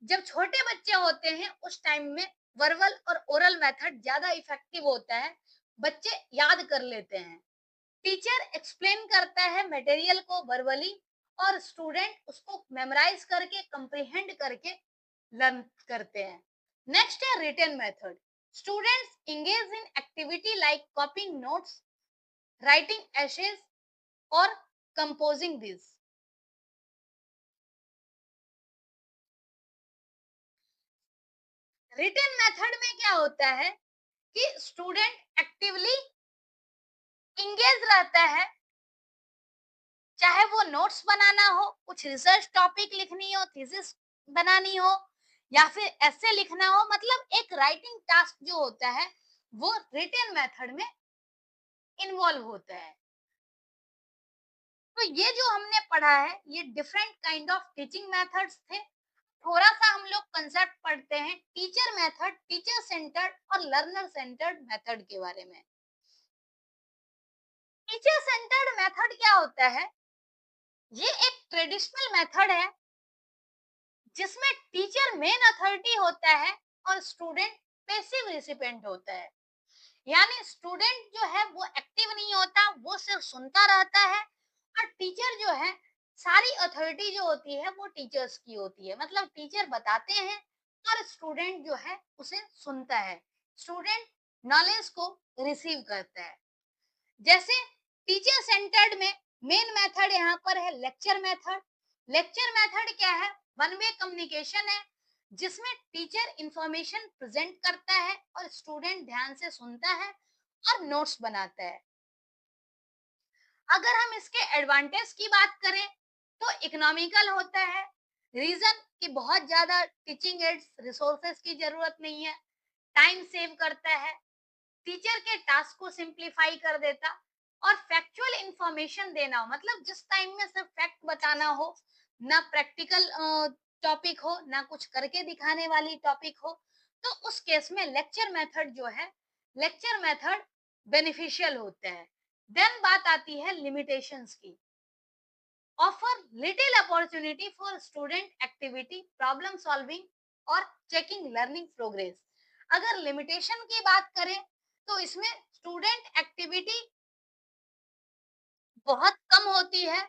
जब छोटे बच्चे होते हैं उस टाइम में वर्बल और ओरल मेथड ज्यादा इफेक्टिव होता है, बच्चे याद कर लेते हैं। टीचर एक्सप्लेन करता है मटेरियल को वर्बली और स्टूडेंट उसको मेमोराइज करके कंप्रीहेंड करके लर्न करते हैं। नेक्स्ट है written method. Students engage in activity like copying notes, writing essays और कंपोजिंग दिस। रिटन मेथड में क्या होता है कि स्टूडेंट एक्टिवली इंगेज रहता है, चाहे वो नोट्स बनाना हो, कुछ रिसर्च टॉपिक लिखनी हो, थीसिस बनानी हो या फिर ऐसे लिखना हो, मतलब एक राइटिंग टास्क जो होता है वो रिटन मेथड में इन्वॉल्व होता है। तो ये जो हमने पढ़ा है ये different kind of teaching methods थे। थोड़ा सा हम लोग कंसेप्ट पढ़ते हैं टीचर मेथड, टीचर सेंटर्ड और लर्नर सेंटर्ड मेथड के बारे में। टीचर सेंटर्ड मेथड क्या होता है, ये एक ट्रेडिशनल मेथड है जिसमें टीचर मेन अथॉरिटी होता है और स्टूडेंट पैसिव रिसिपेंट होता है। यानी स्टूडेंट जो है वो एक्टिव नहीं होता, वो सिर्फ सुनता रहता है और टीचर जो है सारी अथॉरिटी जो होती है वो टीचर्स की होती है। मतलब टीचर बताते हैं और स्टूडेंट जो है उसे सुनता है, स्टूडेंट नॉलेज को रिसीव करता है। जैसे टीचर सेंटर्ड में मेन मेथड यहाँ पर है लेक्चर मेथड। लेक्चर मेथड क्या है, वन वे कम्युनिकेशन है जिसमें टीचर इंफॉर्मेशन प्रेजेंट करता है और स्टूडेंट ध्यान से सुनता है और नोट्स बनाता है। अगर हम इसके एडवांटेज की बात करें तो इकोनॉमिकल होता है, रीजन कि बहुत ज्यादा टीचिंग एड्स रिसोर्सेज की जरूरत नहीं है, टाइम सेव करता है, टीचर के टास्क को सिंप्लीफाई कर देता और फैक्चुअल इंफॉर्मेशन देना हो, मतलब जिस टाइम में सिर्फ फैक्ट बताना हो, ना प्रैक्टिकल टॉपिक हो, ना कुछ करके दिखाने वाली टॉपिक हो, तो उस केस में लेक्चर मेथड जो है, लेक्चर मेथड बेनिफिशियल होता है। देन बात आती है लिमिटेशंस की। Offer little opportunity for student activity, problem solving और चेकिंग लर्निंग प्रोग्रेस। अगर लिमिटेशन की बात करें तो इसमें स्टूडेंट एक्टिविटी बहुत कम होती है,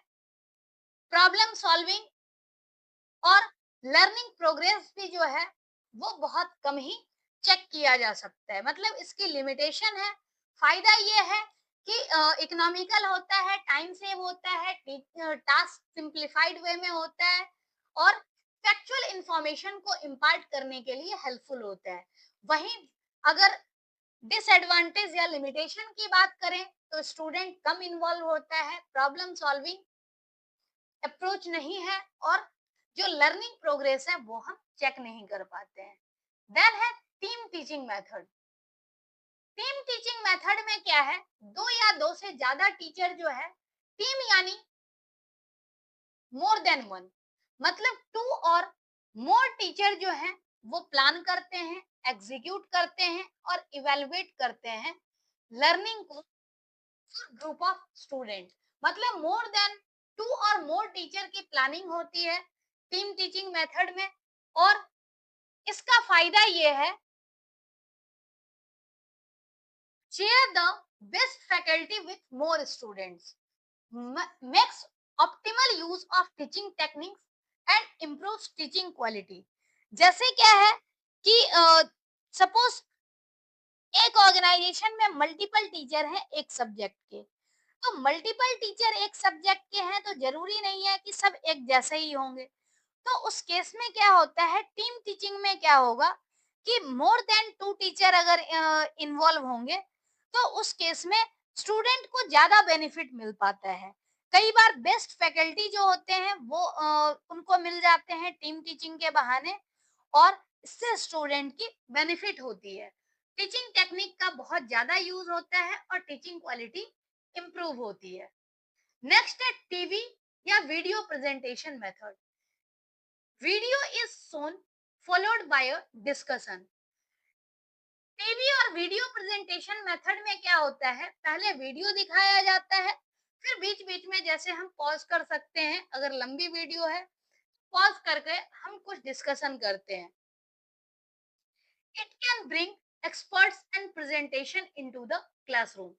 प्रॉब्लम सॉल्विंग और लर्निंग प्रोग्रेस भी जो है वो बहुत कम ही चेक किया जा सकता है, मतलब इसकी लिमिटेशन है। फायदा ये है कि इकोनॉमिकल होता है, टाइम सेव होता है, टास्क सिंप्लीफाइड वे में होता है और फैक्चुअल इंफॉर्मेशन को इम्पार्ट करने के लिए हेल्पफुल होता है। वहीं अगर डिसएडवांटेज या लिमिटेशन की बात करें तो स्टूडेंट कम इन्वॉल्व होता है, प्रॉब्लम सॉल्विंग अप्रोच नहीं है और जो लर्निंग प्रोग्रेस है वो हम चेक नहीं कर पाते हैं। देन है team teaching method. Team teaching method में क्या है, दो या दो से ज्यादा टीचर जो है, टीम यानी मोर देन वन, मतलब टू और मोर टीचर जो है वो प्लान करते हैं, एग्जीक्यूट करते हैं और इवेलुएट करते हैं लर्निंग को ग्रुप ऑफ स्टूडेंट। मतलब मोर देन टू और मोर टीचर की प्लानिंग होती है टीम टीचिंग मेथड में। और इसका फायदा ये है, share the best faculty with more students, makes optimal use of teaching techniques and improves teaching quality। जैसे क्या है कि सपोज एक ऑर्गेनाइजेशन में मल्टीपल टीचर हैं एक सब्जेक्ट के, तो मल्टीपल टीचर एक सब्जेक्ट के हैं तो जरूरी नहीं है कि सब एक जैसे ही होंगे। तो उस केस में क्या होता है, टीम टीचिंग में क्या होगा कि मोर देन टू टीचर अगर इन्वॉल्व होंगे तो उस केस में स्टूडेंट को ज्यादा बेनिफिट मिल पाता है। कई बार बेस्ट फैकल्टी जो होते हैं वो उनको मिल जाते हैं टीम टीचिंग के बहाने और इससे स्टूडेंट की बेनिफिट होती है। टीचिंग टेक्निक का बहुत ज्यादा यूज होता है और टीचिंग क्वालिटी इंप्रूव होती है। नेक्स्ट है टीवी या video presentation method. Video is shown followed by a discussion. TV और वीडियो प्रेजेंटेशन मेथड में क्या होता है, पहले वीडियो दिखाया जाता है, फिर बीच बीच में जैसे हम पॉज कर सकते हैं, अगर लंबी वीडियो है पॉज करके हम कुछ डिस्कशन करते हैं। It can bring experts and presentation into the classroom.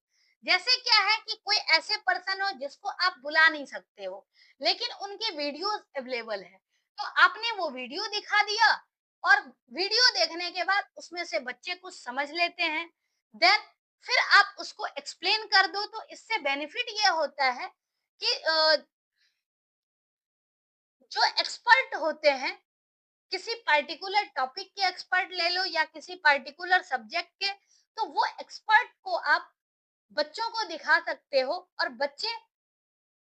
जैसे क्या है कि कोई ऐसे पर्सन हो जिसको आप बुला नहीं सकते हो लेकिन उनके वीडियोस अवेलेबल है, तो आपने वो वीडियो दिखा दिया और वीडियो देखने के बाद उसमें से बच्चे कुछ समझ लेते हैं, देन फिर आप उसको एक्सप्लेन कर दो। तो इससे बेनिफिट ये होता है कि जो एक्सपर्ट होते हैं, किसी पर्टिकुलर टॉपिक के एक्सपर्ट ले लो या किसी पर्टिकुलर सब्जेक्ट के, तो वो एक्सपर्ट को आप बच्चों को दिखा सकते हो और बच्चे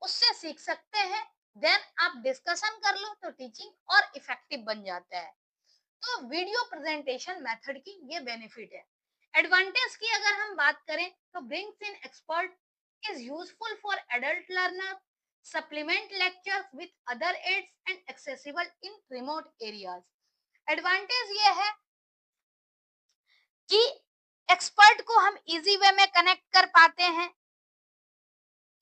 उससे सीख सकते हैं। देन आप डिस्कशन कर लो तो टीचिंग और इफेक्टिव बन जाता है। तो वीडियो प्रेजेंटेशन मेथड की ये बेनिफिट है। एडवांटेज की अगर हम बात करें तो brings in expert, is useful for adult learner, supplement lectures with other aids and accessible in remote areas। Advantage ये है कि एक्सपर्ट को हम इजी वे में कनेक्ट कर पाते हैं,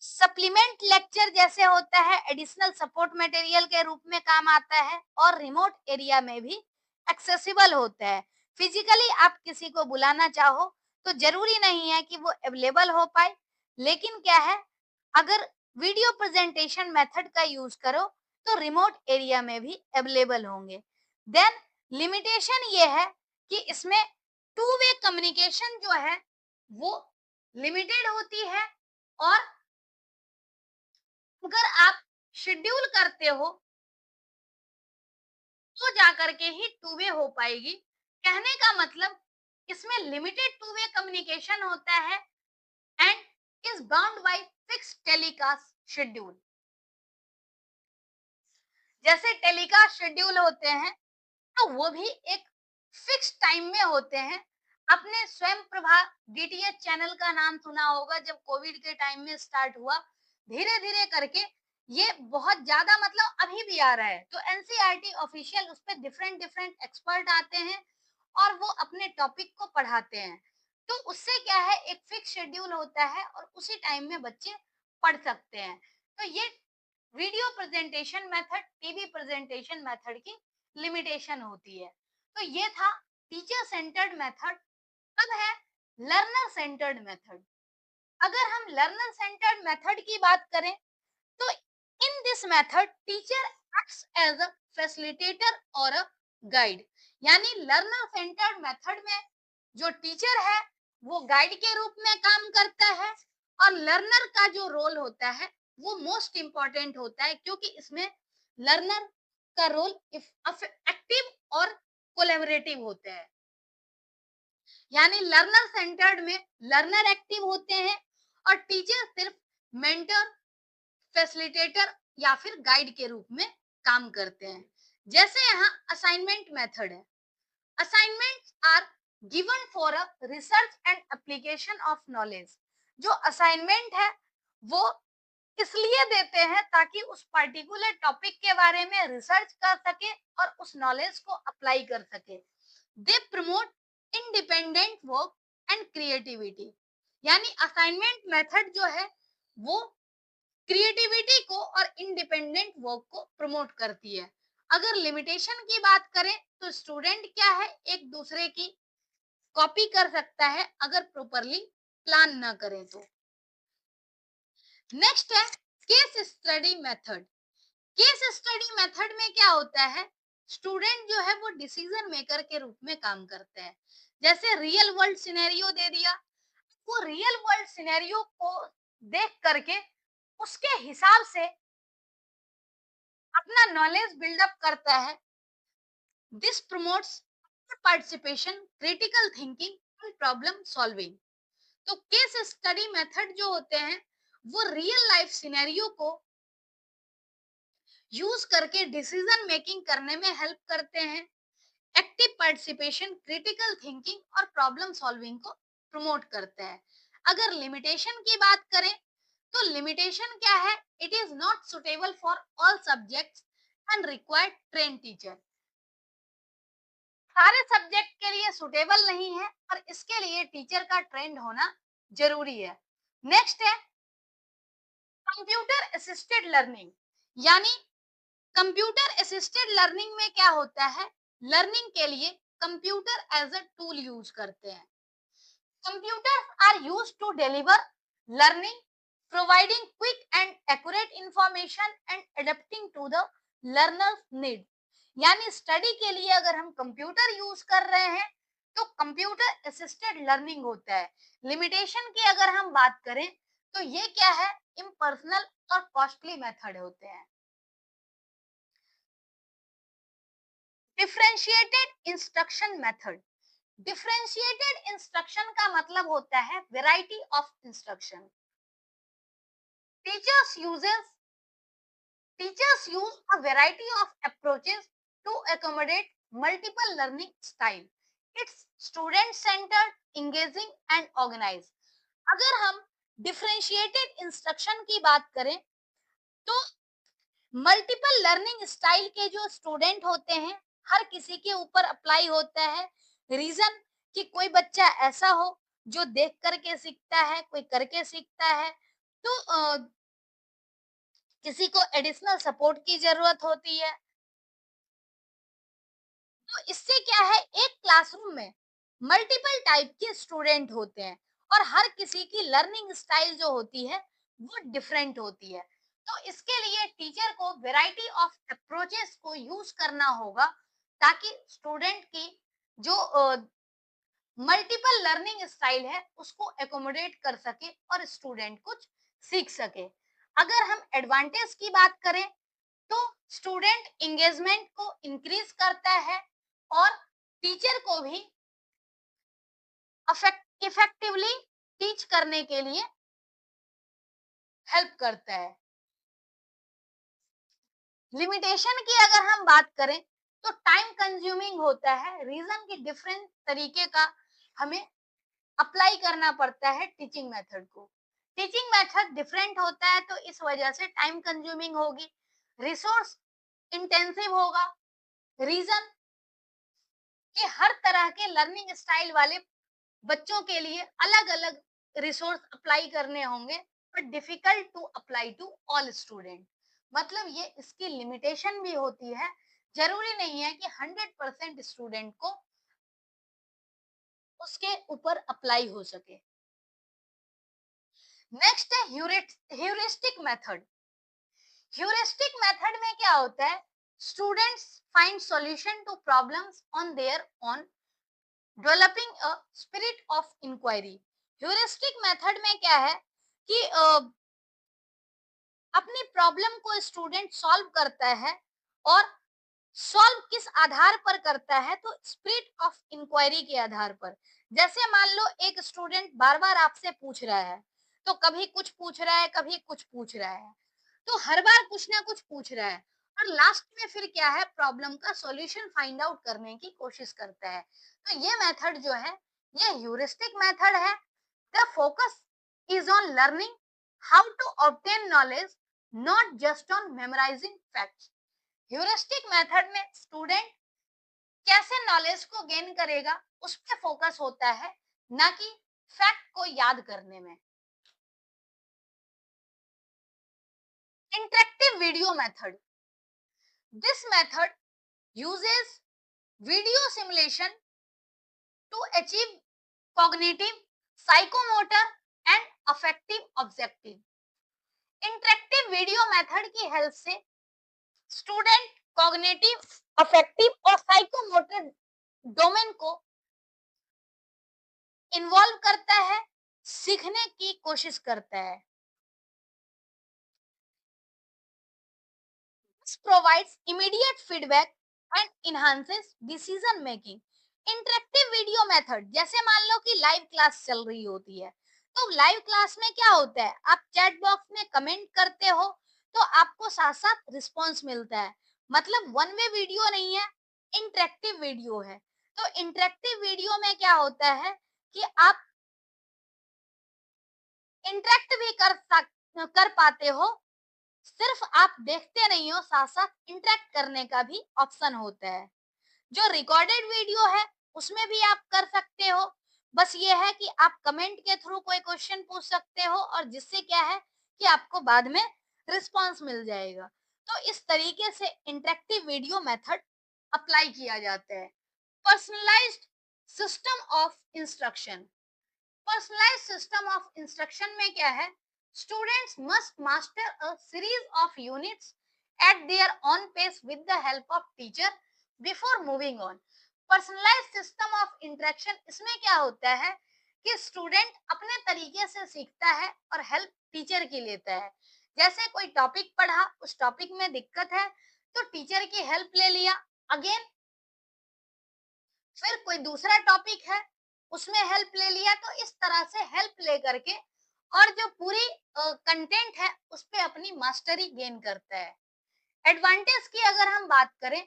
सप्लीमेंट लेक्चर जैसे होता है एडिशनल सपोर्ट मटेरियल के रूप में काम आता है और रिमोट एरिया में भी एक्सेसिबल होता है। फिजिकली आप किसी को बुलाना चाहो तो जरूरी नहीं है कि वो अवेलेबल हो पाए, लेकिन क्या है, अगर वीडियो प्रेजेंटेशन मेथड का यूज करो तो रिमोट एरिया में भी अवेलेबल होंगे। देन लिमिटेशन ये है कि इसमें टू वे कम्युनिकेशन जो है वो लिमिटेड होती है और अगर आप शेड्यूल करते हो तो जाकर के ही टू वे हो पाएगी। कहने का मतलब इसमें लिमिटेड टू वे कम्युनिकेशन होता है and is bound by fix telecast schedule. जैसे टेलीकास्ट शेड्यूल होते हैं तो वो भी एक फिक्स टाइम में होते हैं। आपने स्वयं प्रभा डीटीएच चैनल का नाम सुना होगा, जब कोविड के टाइम में स्टार्ट हुआ, धीरे धीरे करके ये बहुत ज्यादा मतलब अभी भी आ रहा है। तो एनसीईआरटी ऑफिशियल उस पे डिफरेंट डिफरेंट एक्सपर्ट आते हैं और वो अपने टॉपिक को पढ़ाते हैं। तो उससे क्या है, एक फिक्स शेड्यूल होता है और उसी टाइम में बच्चे पढ़ सकते हैं। तो ये video presentation method TV presentation method की लिमिटेशन होती है। तो ये था टीचर सेंटर्ड मेथड। अब है लर्नर सेंटर्ड मेथड। अगर हम लर्नर सेंटर्ड मेथड की बात करें तो in this method teacher acts as a facilitator और a guide। यानी लर्नर सेंटर्ड मेथड में जो टीचर है वो गाइड के रूप में काम करता है, और लर्नर का जो रोल होता है वो मोस्ट इंपॉर्टेंट होता है, क्योंकि इसमें लर्नर का रोल एक्टिव और कोलैबोरेटिव होता है। यानी लर्नर सेंटर्ड में लर्नर एक्टिव होते हैं और टीचर सिर्फ मेंटर, फैसिलिटेटर या फिर गाइड के रूप में काम करते हैं। जैसे यहाँ असाइनमेंट मेथड है। Assignments are given for a research and application of knowledge. जो असाइनमेंट है वो इसलिए देते हैं ताकि उस पर्टिकुलर टॉपिक के बारे में रिसर्च कर सके और उस नॉलेज को अप्लाई कर सके। They promote independent work and creativity. यानी असाइनमेंट मेथड जो है वो क्रिएटिविटी को और इंडिपेंडेंट वर्क को प्रमोट करती है। अगर लिमिटेशन की बात करें तो स्टूडेंट क्या है, एक दूसरे की कॉपी कर सकता है अगर प्रॉपरली प्लान ना करें तो। नेक्स्ट है case study method. Case study method में क्या होता है, स्टूडेंट जो है वो डिसीजन मेकर के रूप में काम करते हैं। जैसे रियल वर्ल्ड सिनेरियो दे दिया, वो रियल वर्ल्ड सिनेरियो को देख करके उसके हिसाब से अपना नॉलेज बिल्डअप करता है। This promotes participation, critical thinking and problem solving. तो केस स्टडी मेथड जो होते हैं वो रियल लाइफ सिनेरियो को यूज करके डिसीजन मेकिंग करने में हेल्प करते हैं। एक्टिव पार्टिसिपेशन क्रिटिकल थिंकिंग और प्रॉब्लम सॉल्विंग को प्रमोट करता है। अगर लिमिटेशन की बात करें तो लिमिटेशन क्या है, it is not suitable for all subjects and required train teacher. सारे सब्जेक्ट के लिए सुटेबल नहीं है और इसके लिए टीचर का ट्रेंड होना जरूरी है। नेक्स्ट है कंप्यूटर असिस्टेड लर्निंग। यानी कंप्यूटर असिस्टेड लर्निंग में क्या होता है, लर्निंग के लिए computer as a tool use करते हैं। Computers are used to deliver learning, providing quick and accurate information and adapting to the learner's need। यानी स्टडी के लिए अगर हम कंप्यूटर यूज कर रहे हैं तो कंप्यूटर असिस्टेड लर्निंग होता है। लिमिटेशन की अगर हम बात करें तो ये क्या है, इम्पर्सनल और कॉस्टली मेथड होते हैं। Differentiated instruction method. Differentiated instruction का मतलब होता है variety of instruction. Teachers uses teachers use a variety of approaches to accommodate multiple learning style. It's student centered, engaging and organized। अगर हम डिफरेंशिएटेड इंस्ट्रक्शन की बात करें तो मल्टीपल लर्निंग स्टाइल के जो स्टूडेंट होते हैं हर किसी के ऊपर अप्लाई होता है। रीजन कि कोई बच्चा ऐसा हो जो देख करके सीखता है, कोई करके सीखता है, तो किसी को एडिशनल सपोर्ट की जरूरत होती है। तो इससे क्या है, एक क्लासरूम में मल्टीपल टाइप के स्टूडेंट होते हैं और हर किसी की लर्निंग स्टाइल जो होती है वो डिफरेंट होती है। तो इसके लिए टीचर को वैरायटी ऑफ अप्रोचेस को यूज करना होगा ताकि स्टूडेंट की जो मल्टीपल लर्निंग स्टाइल है उसको एकोमोडेट कर सके और स्टूडेंट कुछ सीख सके। अगर हम एडवांटेज की बात करें तो स्टूडेंट एंगेजमेंट को इंक्रीज करता है और टीचर को भी इफेक्टिवली टीच करने के लिए हेल्प करता है। लिमिटेशन की अगर हम बात करें तो टाइम कंज्यूमिंग होता है। रीजन की डिफरेंट तरीके का हमें अप्लाई करना पड़ता है टीचिंग मेथड को। टीचिंग मेथड डिफरेंट होता है तो इस वजह से टाइम कंज्यूमिंग होगी, रिसोर्स इंटेंसिव होगा। रीजन कि हर तरह के लर्निंग स्टाइल वाले बच्चों के लिए अलग अलग रिसोर्स अप्लाई करने होंगे, but difficult to apply to all student. मतलब ये इसकी लिमिटेशन भी होती है, जरूरी नहीं है कि 100% स्टूडेंट को उसके ऊपर अप्लाई हो सके। नेक्स्ट है ह्यूरिस्टिक मेथड। ह्यूरिस्टिक मेथड में क्या होता है, students find solution to problems on their own, developing a spirit of inquiry. Heuristic method में क्या है कि अपनी प्रॉब्लम को स्टूडेंट सॉल्व करता है, और सॉल्व किस आधार पर करता है, तो स्पिरिट ऑफ इंक्वायरी के आधार पर। जैसे मान लो एक स्टूडेंट बार बार आपसे पूछ रहा है, तो कभी कुछ पूछ रहा है, कभी कुछ पूछ रहा है, तो हर बार कुछ ना कुछ पूछ रहा है, और लास्ट में फिर क्या है, प्रॉब्लम का सॉल्यूशन फाइंड आउट करने की कोशिश करता है। तो ये मेथड जो है, ये ह्यूरिस्टिक मेथड है। The focus is on learning how to obtain knowledge, not just on memorising facts. Heuristic method में स्टूडेंट कैसे नॉलेज को गेन करेगा, उस पे फोकस होता है, ना कि फैक्ट को याद करने में। Interactive video method, this method uses video simulation to achieve cognitive, psychomotor and affective objective। Interactive video method की हेल्प से स्टूडेंट कॉग्निटिव, अफेक्टिव और साइकोमोटर डोमेन को इन्वॉल्व करता है, सीखने की कोशिश करता है। This provides immediate feedback and enhances decision making। Interactive video method, जैसे मान लो कि लाइव क्लास चल रही होती है, तो लाइव क्लास में क्या होता है, आप चैट बॉक्स में कमेंट करते हो, तो आपको साथ साथ रिस्पॉन्स मिलता है। मतलब वन वे वीडियो नहीं है, इंटरेक्टिव वीडियो है। तो इंटरेक्टिव वीडियो में क्या होता है कि आप इंटरेक्ट भी कर पाते हो, सिर्फ आप देखते नहीं हो, साथ साथ इंटरेक्ट करने का भी ऑप्शन होता है। जो रिकॉर्डेड वीडियो है, उसमें भी आप कर सकते हो, बस ये है कि आप कमेंट के थ्रू कोई क्वेश्चन पूछ सकते हो, और जिससे क्या है कि आपको बाद में रिस्पांस मिल जाएगा। तो इस तरीके से इंटरेक्टिव वीडियो मेथड अप्लाई किया जाता है। Personalised system of instruction, personalised system of instruction में क्या है, students must master a series of units at their own pace with the help of teacher before moving on. Personalised system of interaction, इसमें क्या होता है कि student अपने तरीके से सीखता है और हेल्प टीचर की लेता है। जैसे कोई टॉपिक पढ़ा, उस टॉपिक में दिक्कत है, तो टीचर की हेल्प ले लिया। अगेन फिर कोई दूसरा टॉपिक है, उसमें हेल्प ले लिया, तो इस तरह से हेल्प ले करके और जो पूरी कंटेंट है उस पे अपनी मास्टरी गेन करता है। एडवांटेज की अगर हम बात करें,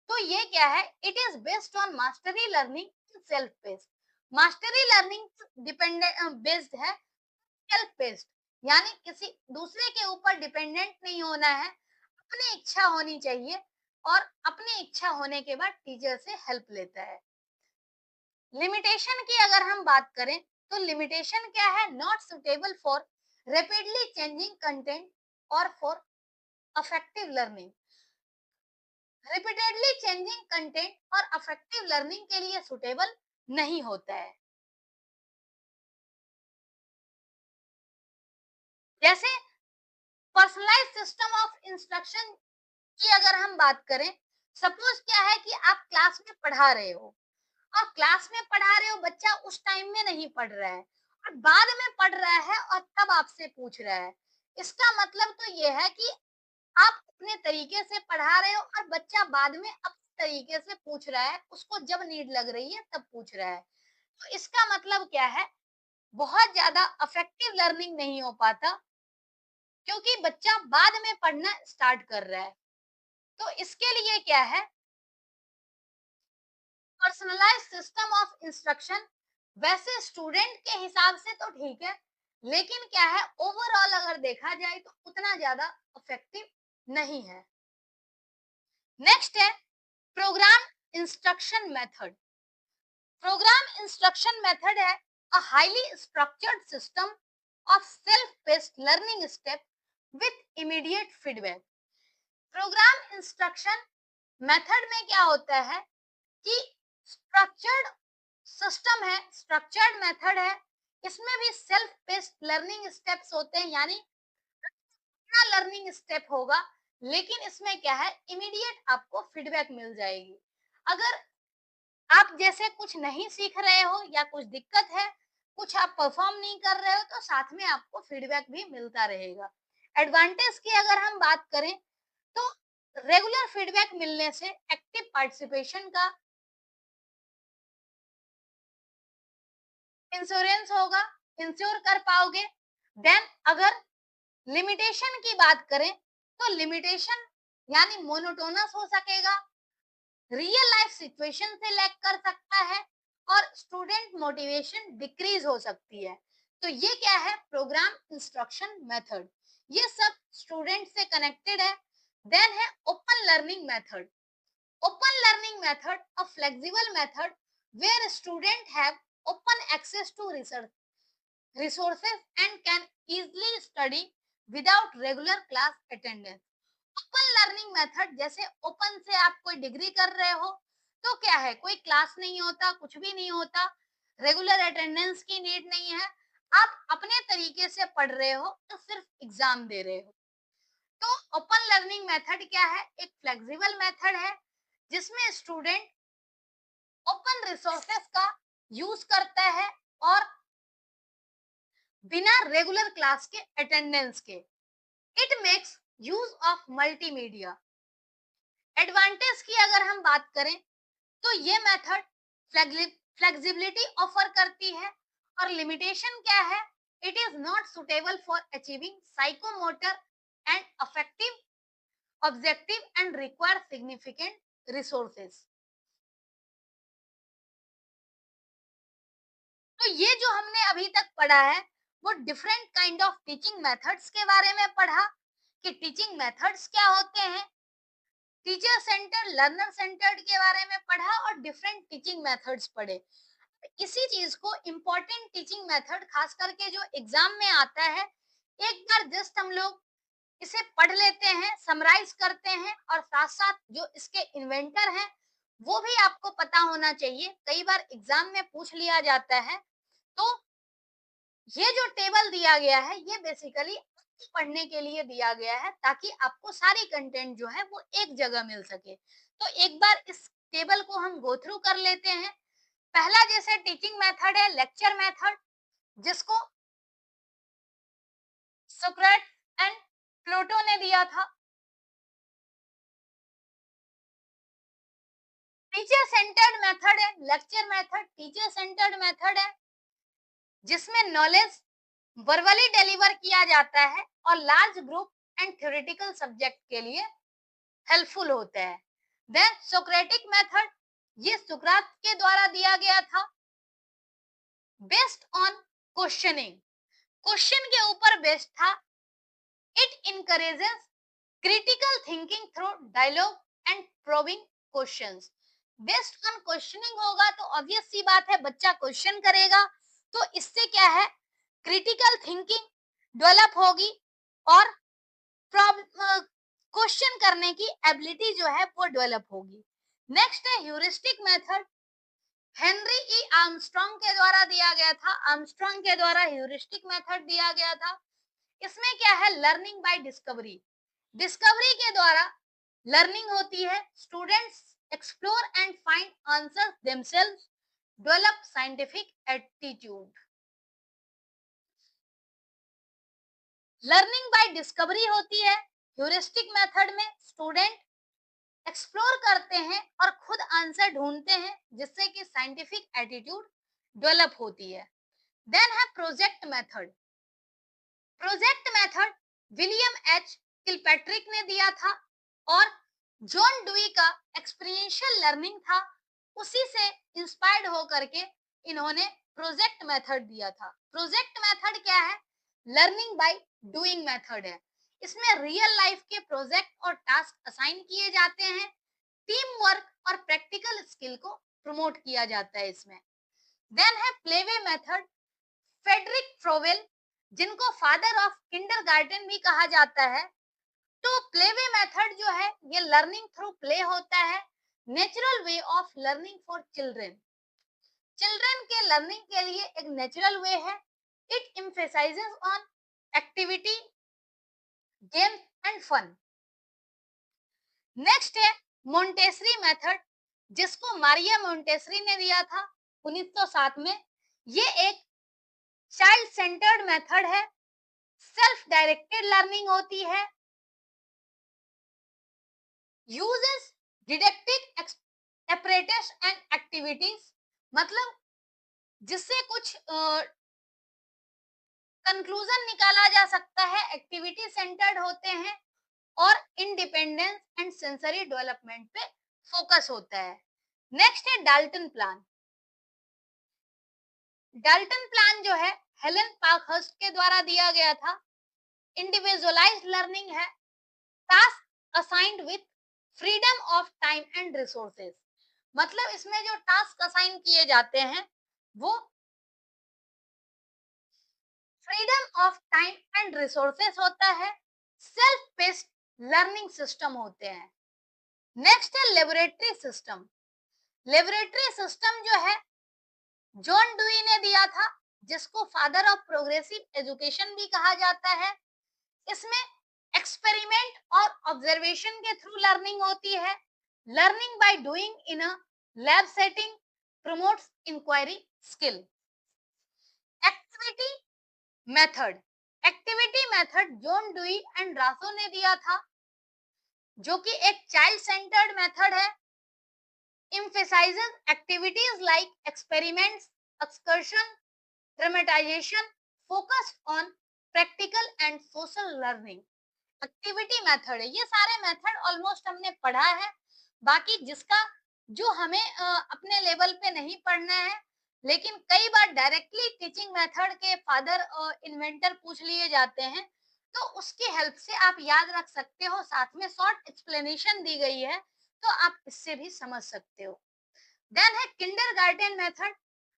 तो ये क्या है, it is based on mastery learning in self paced. Mastery learning dependent based है, सेल्फ पेस्ड, यानी किसी दूसरे के ऊपर डिपेंडेंट नहीं होना है, अपनी इच्छा होनी चाहिए, और अपनी इच्छा होने के बाद टीचर से हेल्प लेता है। लिमिटेशन की अगर हम बात करें, तो लिमिटेशन क्या है, not suitable for rapidly changing content और for affective learning. Repeatedly changing content और अफेक्टिव लर्निंग के लिए सुटेबल नहीं होता है। जैसे पर्सनलाइज सिस्टम ऑफ इंस्ट्रक्शन की अगर हम बात करें, सपोज क्या है कि आप क्लास में पढ़ा रहे हो, और क्लास में पढ़ा रहे हो, बच्चा उस टाइम में नहीं पढ़ रहा है, और बाद में पढ़ रहा है और तब आपसे पूछ रहा है। इसका मतलब तो ये है कि आप अपने तरीके से पढ़ा रहे हो, और बच्चा बाद में अपने तरीके से पूछ रहा है, उसको जब नीड लग रही है तब पूछ रहा है। तो इसका मतलब क्या है, बहुत ज्यादा अफेक्टिव लर्निंग नहीं हो पाता, क्योंकि बच्चा बाद में पढ़ना स्टार्ट कर रहा है। तो इसके लिए क्या है, पर्सनलाइज सिस्टम ऑफ इंस्ट्रक्शन वैसे स्टूडेंट के हिसाब से तो ठीक है, लेकिन क्या है, ओवरऑल अगर देखा जाए तो उतना ज्यादा इफेक्टिव नहीं है। नेक्स्ट है programme instruction method. Programme instruction method है a highly structured system of self based learning step with immediate feedback. Programme instruction method में क्या होता है कि स्ट्रक्चर्ड सिस्टम है, स्ट्रक्चर्ड मेथड है, इसमें भी सेल्फ बेस्ड लर्निंग स्टेप्स होते हैं, यानी अपना लर्निंग स्टेप होगा, लेकिन इसमें क्या है, इमीडिएट आपको फीडबैक मिल जाएगी। अगर आप जैसे कुछ नहीं सीख रहे हो या कुछ दिक्कत है, कुछ आप परफॉर्म नहीं कर रहे हो, तो साथ में आपको फीडबैक भी मिलता रहेगा। एडवांटेज की अगर हम बात करें, तो रेगुलर फीडबैक मिलने से एक्टिव पार्टिसिपेशन का इंश्योरेंस होगा, इंश्योर कर पाओगे। देन अगर लिमिटेशन की बात करें, तो लिमिटेशन यानी मोनोटोनस हो सकेगा, रियल लाइफ सिचुएशन से लैग कर सकता है, और स्टूडेंट मोटिवेशन डिक्रीज हो सकती है। तो ये क्या है, प्रोग्राम इंस्ट्रक्शन मेथड, ये सब स्टूडेंट से कनेक्टेड है। देन है open learning method. Open learning method a flexible method where student have open access to resources and can easily study without regular class attendance। Open learning method, जैसे open से आप कोई degree कर रहे हो, तो क्या है, कोई क्लास नहीं होता, कुछ भी नहीं होता, रेगुलर अटेंडेंस की नीड नहीं है, आप अपने तरीके से पढ़ रहे हो, तो सिर्फ एग्जाम दे रहे हो। तो ओपन लर्निंग मेथड क्या है, एक फ्लेक्सिबल मेथड है, जिसमें स्टूडेंट ओपन रिसोर्सेस का यूज करता है, और बिना रेगुलर क्लास के अटेंडेंस के। It makes use of multimedia. Advantage की अगर हम बात करें, तो ये मेथड फ्लेक्सिबिलिटी ऑफर करती है, और लिमिटेशन क्या है, it is not suitable for achieving psychomotor and affective objective and require significant resources. तो ये जो हमने अभी तक पढ़ा है, वो different kind of teaching methods के बारे में पढ़ा, कि टीचिंग मेथड्स क्या होते हैं, टीचर सेंटर लर्नर सेंटर्ड के बारे में पढ़ा, और डिफरेंट टीचिंग मेथड्स पढ़े। इसी चीज को इम्पोर्टेंट टीचिंग मेथड खास करके जो एग्जाम में आता है, एक बार जस्ट हम लोग इसे पढ़ लेते हैं, समराइज करते हैं, और साथ साथ जो इसके इन्वेंटर हैं वो भी आपको पता होना चाहिए, कई बार एग्जाम में पूछ लिया जाता है। तो ये जो टेबल दिया गया है, ये बेसिकली पढ़ने के लिए दिया गया है, ताकि आपको सारी कंटेंट जो है वो एक जगह मिल सके। तो एक बार इस टेबल को हम गो थ्रू कर लेते हैं। पहला जैसे टीचिंग मेथड है लेक्चर मेथड, जिसको सोक्रेट एंड प्लेटो ने दिया था। टीचर सेंटर्ड मेथड है lecture method, teacher centred method है, जिसमें नॉलेज वर्बली डिलीवर किया जाता है, और large group and theoretical subject के लिए हेल्पफुल होता है। देन सोक्रेटिक मेथड, ये सुकरात के द्वारा दिया गया था, बेस्ड ऑन क्वेश्चनिंग, क्वेश्चन के ऊपर बेस्ड था। It encourages critical thinking through dialogue and probing questions। Based on questioning होगा, तो ऑब्वियस सी बात है, बच्चा क्वेश्चन करेगा, तो इससे क्या है, क्रिटिकल थिंकिंग डेवलप होगी, और क्वेश्चन करने की एबिलिटी जो है वो डेवलप होगी। नेक्स्ट है ह्यूरिस्टिक मेथड, हेनरी ई आर्मस्ट्रांग के द्वारा दिया गया था, आर्मस्ट्रांग के द्वारा ह्यूरिस्टिक मेथड दिया गया था। इसमें क्या है, लर्निंग बाय डिस्कवरी, डिस्कवरी के द्वारा लर्निंग होती है, students explore and find answers themselves, develop scientific attitude. Learning by discovery होती है ह्यूरिस्टिक मेथड में, स्टूडेंट एक्सप्लोर करते हैं और खुद आंसर ढूंढते हैं, जिससे कि साइंटिफिक एटीट्यूड डेवलप होती है। देन है project method, project method William H Kilpatrick ने दिया था, और जॉन डुई का एक्सपीरियंशियल लर्निंग था, उसी से इंस्पायर्ड होकर के इन्होंने प्रोजेक्ट मेथड दिया था। प्रोजेक्ट मेथड क्या है, लर्निंग बाय डूइंग मेथड है, इसमें रियल लाइफ के प्रोजेक्ट और टास्क असाइन किए जाते हैं, टीम वर्क और प्रैक्टिकल स्किल को प्रमोट किया जाता है इसमें। देन है प्लेवे मेथड, फेडरिक फ्रोवेल, जिनको फादर ऑफ किंडरगार्टन भी कहा जाता है। तो प्लेवे मेथड जो है, ये लर्निंग थ्रू प्ले होता है, natural way of learning for children, children के लर्निंग के लिए एक नेचुरल वे है। It emphasises on activity, game and fun. Next है मोंटेसरी मेथड, जिसको मारिया मोंटेसरी ने दिया था 1907 में। ये एक चाइल्ड सेंटर्ड मेथड है, सेल्फ डायरेक्टेड लर्निंग होती है, uses deductive apparatus and activities, मतलब जिससे कुछ कंक्लूजन निकाला जा सकता है, एक्टिविटी सेंटर्ड होते हैं और इंडिपेंडेंस एंड सेंसरी डेवलपमेंट पे फोकस होता है। नेक्स्ट है डाल्टन प्लान। डाल्टन प्लान जो है हेलन पार्कहर्स्ट के द्वारा दिया गया था। इंडिविजुअलाइज्ड लर्निंग है, task assigned with freedom of time and resources, मतलब इसमें जो टास्क असाइन किए जाते हैं वो freedom of time and resources होता है, सेल्फ पेस्ड लर्निंग सिस्टम होते हैं। नेक्स्ट है लेबोरेटरी सिस्टम। लेबोरेटरी सिस्टम जो है जॉन डुई ने दिया था, जिसको फादर ऑफ प्रोग्रेसिव एजुकेशन भी कहा जाता है। इसमें एक्सपेरिमेंट और ऑब्जर्वेशन के थ्रू लर्निंग होती है। Learning by doing in a lab setting promotes inquiry skill. Activity method. Activity method John Dewey and Rousseau ने दिया था, जो कि एक चाइल्ड सेंटर्ड मेथड है। emphasizes activities like experiments, excursion, dramatization, focused on practical and social learning। Activity method है, ये सारे मेथड ऑलमोस्ट हमने पढ़ा है। बाकी जिसका जो हमें अपने लेवल पे नहीं पढ़ना है, लेकिन कई बार डायरेक्टली टीचिंग मेथड के फादर इन्वेंटर पूछ लिए जाते हैं, तो उसकी हेल्प से आप याद रख सकते हो। साथ में शॉर्ट एक्सप्लेनेशन दी गई है, तो आप इससे भी समझ सकते हो। देन है किंडरगार्टन मेथड।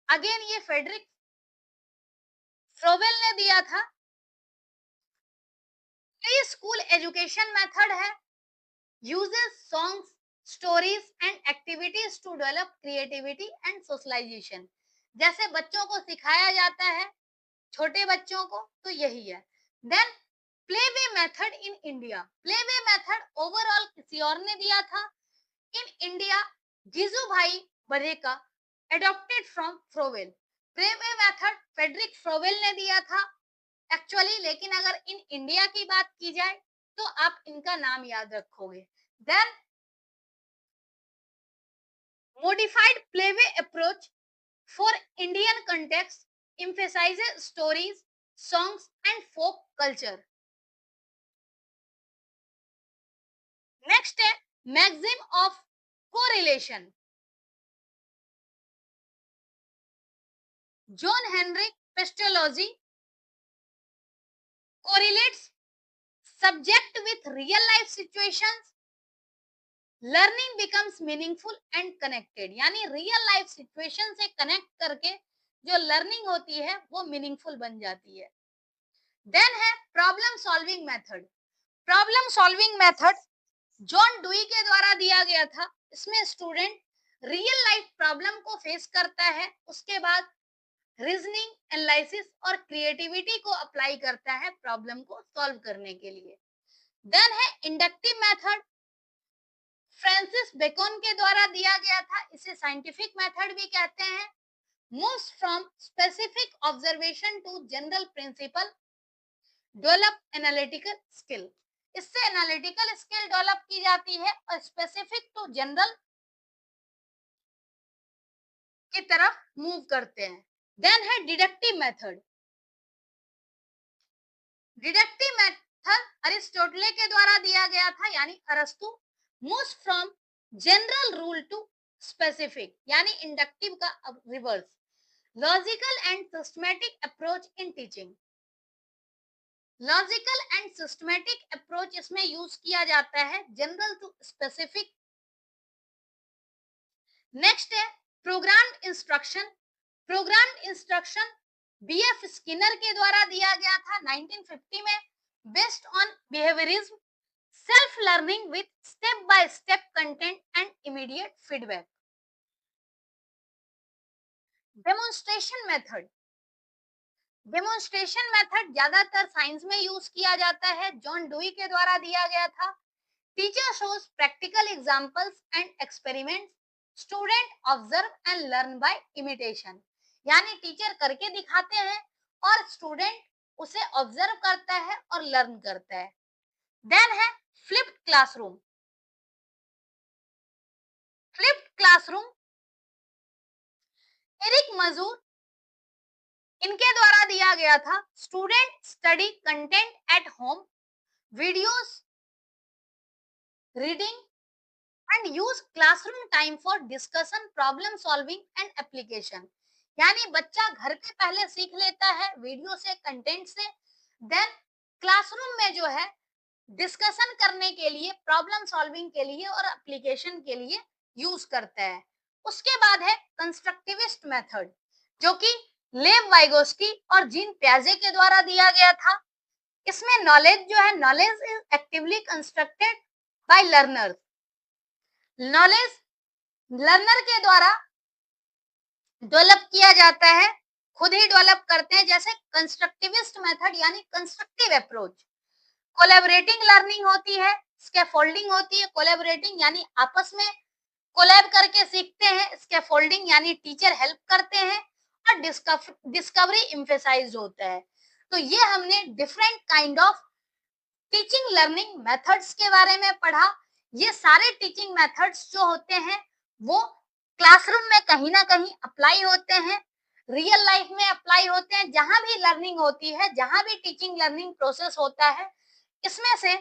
अगेन ये फेडरिक फ्रोवेल ने दिया था। प्री स्कूल एजुकेशन मेथड है, uses songs, stories and activities to develop creativity and socialization। जैसे बच्चों को सिखाया जाता है, छोटे बच्चों को, तो यही है। Then play way method in India. Play way method overall किसी और ने दिया था। In India Gijubhai Badheka adopted from Froebel. Play way method Friedrich Froebel ने दिया था एक्चुअली, लेकिन अगर इन इंडिया की बात की जाए तो आप इनका नाम याद रखोगे। Then modified playway approach for Indian context emphasizes stories, songs and folk culture। Next है maxim of correlation। John Henry Pestalozzi correlates subject with real life situations, learning becomes meaningful and connected, यानी real life situation से connect करके जो learning होती है वो meaningful बन जाती है। देन है problem solving method. Problem solving method John dewy के द्वारा दिया गया था। इसमें स्टूडेंट रियल लाइफ प्रॉब्लम को फेस करता है, उसके बाद रीजनिंग, एनालिसिस और क्रिएटिविटी को अप्लाई करता है प्रॉब्लम को सॉल्व करने के लिए। देन है इंडक्टिव मेथड, फ्रांसिस बेकन के द्वारा दिया गया था। इसे साइंटिफिक मेथड भी कहते हैं। Moves from specific observation to general principle, develop analytical skill. इससे एनालिटिकल स्किल डेवलप की जाती है और स्पेसिफिक टू जनरल की तरफ मूव करते हैं। देन है deductive method. Deductive method Aristotle के द्वारा दिया गया था, यानी अरस्तु। Moves from general rule to specific, यानी इंडक्टिव का reverse. Logical and systematic approach in teaching. Logical and systematic approach इसमें यूज किया जाता है, जनरल टू स्पेसिफिक। नेक्स्ट है programmed instruction. Programmed instruction B F Skinner के द्वारा दिया गया था 1950 में, based on behaviourism, self learning with step by step content and immediate feedback. Demonstration method. Demonstration method ज्यादातर साइंस में यूज किया जाता है, जॉन डुई के द्वारा दिया गया था। Teacher shows practical examples and experiments. Student observe and learn by imitation. यानी टीचर करके दिखाते हैं और स्टूडेंट उसे ऑब्जर्व करता है और लर्न करता है। देन है flipped classroom. Flipped classroom Eric Mazur इनके द्वारा दिया गया था। Student study content at home, videos, reading and use classroom time for discussion, problem solving and application. यानी बच्चा घर पे पहले सीख लेता है वीडियो से, कंटेंट से, देन क्लासरूम में जो है डिस्कशन करने के लिए, प्रॉब्लम सॉल्विंग के लिए और एप्लीकेशन के लिए यूज करता है। उसके बाद है कंस्ट्रक्टिविस्ट मेथड, जो कि लेव वाइगोस्की और जीन पियाजे के द्वारा दिया गया था। इसमें नॉलेज जो है, knowledge is actively constructed by learners. Knowledge learner के द्वारा डेवलप किया जाता है, खुद ही डेवलप करते हैं। जैसे कंस्ट्रक्टिविस्ट मेथड यानी कंस्ट्रक्टिव अप्रोच, कोलैबोरेटिंग लर्निंग होती है, स्कैफोल्डिंग होती है। कोलैबोरेटिंग यानी आपस में कोलैब करके सीखते हैं, स्कैफोल्डिंग यानी टीचर हेल्प करते हैं, और डिस्कवरी एम्फेसाइज्ड होता है। तो ये हमने different kind of teaching learning methods के बारे में पढ़ा। ये सारे टीचिंग मेथड्स जो होते हैं वो क्लासरूम में कहीं ना कहीं अप्लाई होते हैं, रियल लाइफ में अप्लाई होते हैं। जहां भी लर्निंग होती है, जहां भी टीचिंग लर्निंग प्रोसेस होता है, इसमें से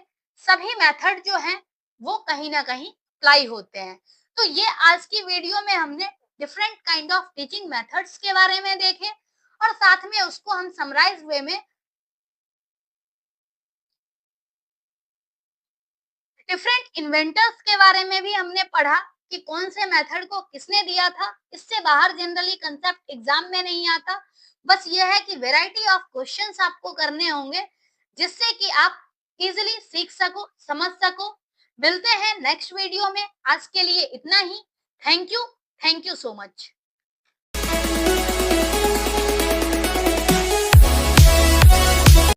सभी मेथड जो हैं वो कहीं ना कहीं अप्लाई होते हैं। तो ये आज की वीडियो में हमने different kind of teaching methods के बारे में देखे, और साथ में उसको हम समराइज वे में डिफरेंट इन्वेंटर्स के बारे में भी हमने पढ़ा कि कौन से मेथड को किसने दिया था। इससे बाहर जनरली कंसेप्ट एग्जाम में नहीं आता। बस यह है कि वैरायटी ऑफ क्वेश्चंस आपको करने होंगे, जिससे कि आप इजीली सीख सको, समझ सको। मिलते हैं नेक्स्ट वीडियो में। आज के लिए इतना ही। Thank you so much.